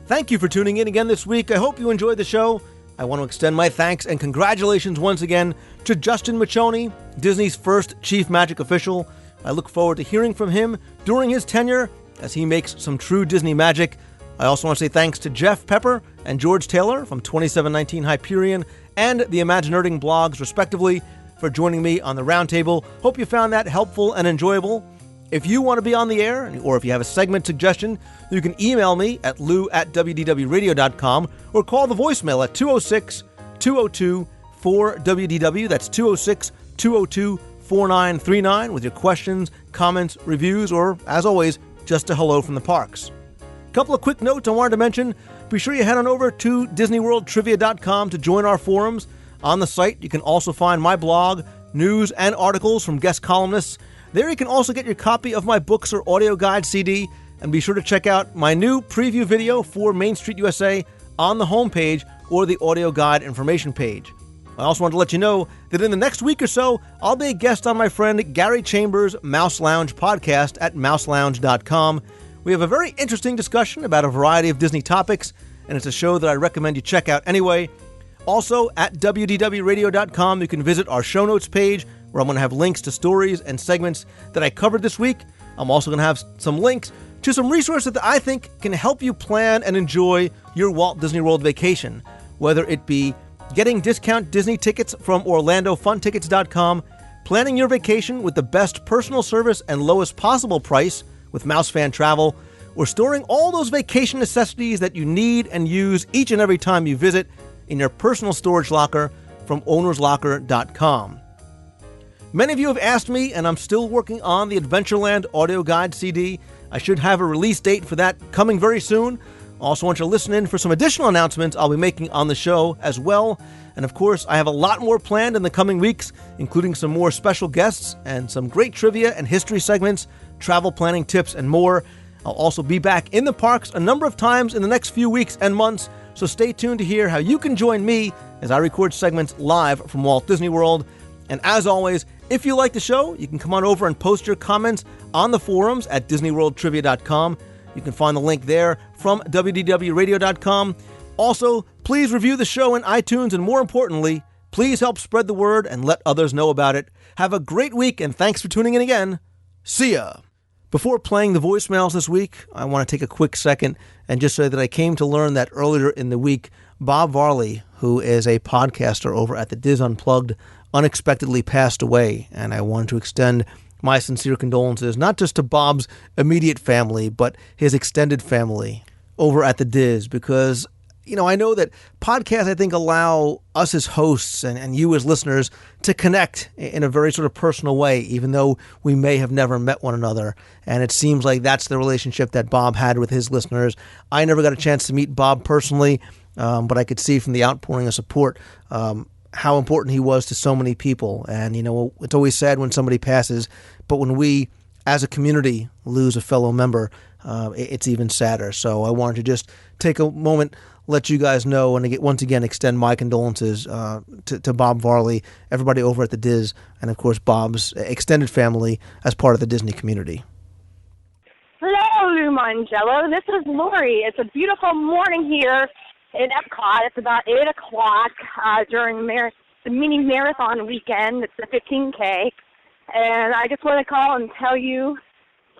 Thank you for tuning in again this week. I hope you enjoyed the show. I want to extend my thanks and congratulations once again to Justin Miccioni, Disney's first Chief Magic Official. I look forward to hearing from him during his tenure as he makes some true Disney magic. I also want to say thanks to Jeff Pepper and George Taylor from 2719 Hyperion and the Imaginerding blogs, respectively, for joining me on the roundtable. Hope you found that helpful and enjoyable. If you want to be on the air, or if you have a segment suggestion, you can email me at lou@wdwradio.com or call the voicemail at 206-202-4WDW. That's 206-202-4939 with your questions, comments, reviews, or, as always, just a hello from the parks. A couple of quick notes I wanted to mention. Be sure you head on over to DisneyWorldTrivia.com to join our forums. On the site, you can also find my blog, news, and articles from guest columnists. There you can also get your copy of my books or audio guide CD, and be sure to check out my new preview video for Main Street USA on the homepage or the audio guide information page. I also want to let you know that in the next week or so, I'll be a guest on my friend Gary Chambers' Mouse Lounge podcast at mouselounge.com. We have a very interesting discussion about a variety of Disney topics, and it's a show that I recommend you check out anyway. Also, at WDWradio.com, you can visit our show notes page, where I'm going to have links to stories and segments that I covered this week. I'm also going to have some links to some resources that I think can help you plan and enjoy your Walt Disney World vacation, whether it be getting discount Disney tickets from OrlandoFunTickets.com, planning your vacation with the best personal service and lowest possible price with MouseFan Travel, or storing all those vacation necessities that you need and use each and every time you visit in your personal storage locker from ownerslocker.com. Many of you have asked me, and I'm still working on the Adventureland audio guide CD. I should have a release date for that coming very soon. Also want you to listen in for some additional announcements I'll be making on the show as well. And of course, I have a lot more planned in the coming weeks, including some more special guests and some great trivia and history segments, travel planning tips, and more. I'll also be back in the parks a number of times in the next few weeks and months, so stay tuned to hear how you can join me as I record segments live from Walt Disney World. And as always, if you like the show, you can come on over and post your comments on the forums at DisneyWorldTrivia.com. You can find the link there from WDWRadio.com. Also, please review the show in iTunes, and more importantly, please help spread the word and let others know about it. Have a great week, and thanks for tuning in again. See ya! Before playing the voicemails this week, I want to take a quick second and just say that I came to learn that earlier in the week, Bob Varley, who is a podcaster over at the Diz Unplugged, unexpectedly passed away, and I wanted to extend my sincere condolences, not just to Bob's immediate family, but his extended family over at the Diz, because I know that podcasts, I think, allow us as hosts and you as listeners to connect in a very sort of personal way, even though we may have never met one another. And it seems like that's the relationship that Bob had with his listeners. I never got a chance to meet Bob personally, but I could see from the outpouring of support how important he was to so many people. And, it's always sad when somebody passes, but when we, as a community, lose a fellow member, it's even sadder. So I wanted to just take a moment, let you guys know, and once again extend my condolences to Bob Varley, everybody over at the Diz, and of course Bob's extended family as part of the Disney community. Hello, Lou Mongello. This is Lori. It's a beautiful morning here in Epcot. It's about 8 o'clock during the mini marathon weekend. It's the 15K. And I just want to call and tell you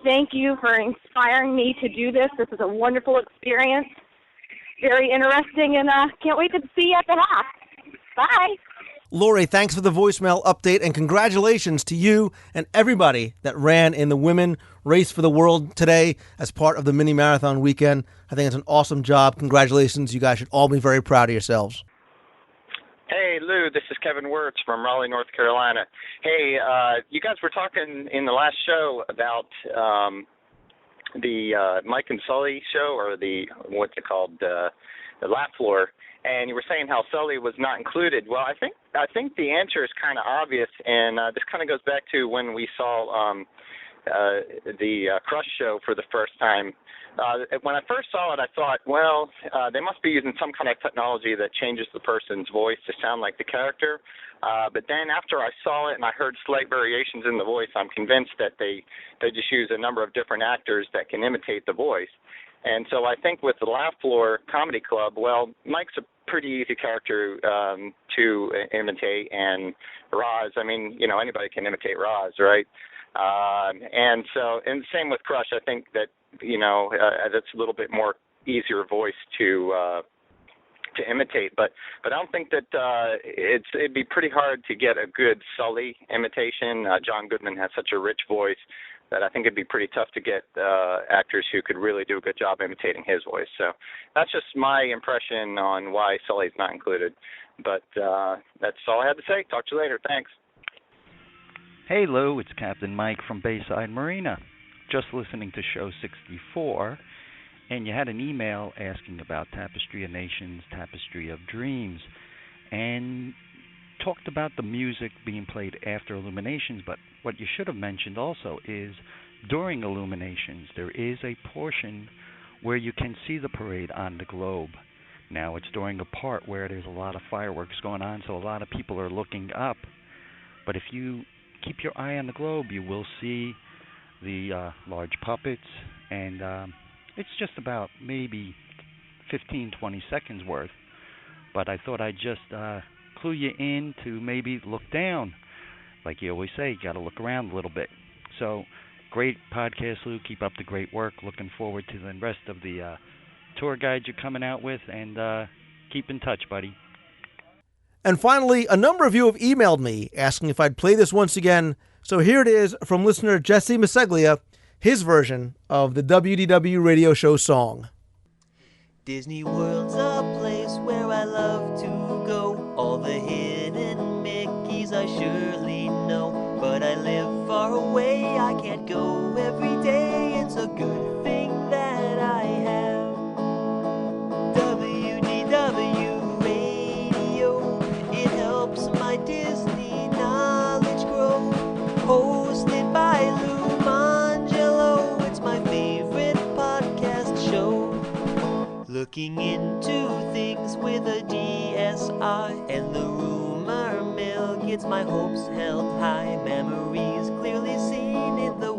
thank you for inspiring me to do this. This is a wonderful experience. Very interesting, and can't wait to see you at the half. Bye. Lori, thanks for the voicemail update, and congratulations to you and everybody that ran in the Women Race for the World today as part of the mini marathon weekend. I think it's an awesome job. Congratulations. You guys should all be very proud of yourselves. Hey, Lou, this is Kevin Wirtz from Raleigh, North Carolina. Hey, you guys were talking in the last show about the Mike and Sully show, or what's it called, the laugh floor, and you were saying how Sully was not included. Well, I think the answer is kind of obvious, and this kind of goes back to when we saw the Crush show for the first time. When I first saw it, I thought, well, they must be using some kind of technology that changes the person's voice to sound like the character. But then after I saw it and I heard slight variations in the voice, I'm convinced that they just use a number of different actors that can imitate the voice. And so I think with the Laugh Floor Comedy Club, well, Mike's a pretty easy character to imitate, and Roz, I mean, anybody can imitate Roz, right? And same with Crush. I think that, that's a little bit more easier voice to imitate, but I don't think that it'd be pretty hard to get a good Sully imitation. John Goodman has such a rich voice that I think it'd be pretty tough to get actors who could really do a good job imitating his voice. So that's just my impression on why Sully's not included. But that's all I had to say. Talk to you later. Thanks. Hey, Lou, it's Captain Mike from Bayside Marina. Just listening to show 64, and you had an email asking about Tapestry of Nations, Tapestry of Dreams, and talked about the music being played after Illuminations, but what you should have mentioned also is during Illuminations, there is a portion where you can see the parade on the globe. Now, it's during a part where there's a lot of fireworks going on, so a lot of people are looking up, but if you keep your eye on the globe, you will see the large puppets, and it's just about maybe 15, 20 seconds worth. But I thought I'd just clue you in to maybe look down. Like you always say, you got to look around a little bit. So, great podcast, Lou. Keep up the great work. Looking forward to the rest of the tour guides you're coming out with, and keep in touch, buddy. And finally, a number of you have emailed me asking if I'd play this once again. So here it is from listener Jesse Maseglia, his version of the WDW radio show song. Disney World's a place where I love to go. All the hidden Mickeys I surely know. But I live far away, I can't go every day. It's a good thing that I have WDW radio. It helps my Disney knowledge grow. Hosted by Lou Mongello, it's my favorite podcast show. Looking into things with a DSR, and the rumor mill gets my hopes held high. Memories clearly seen in the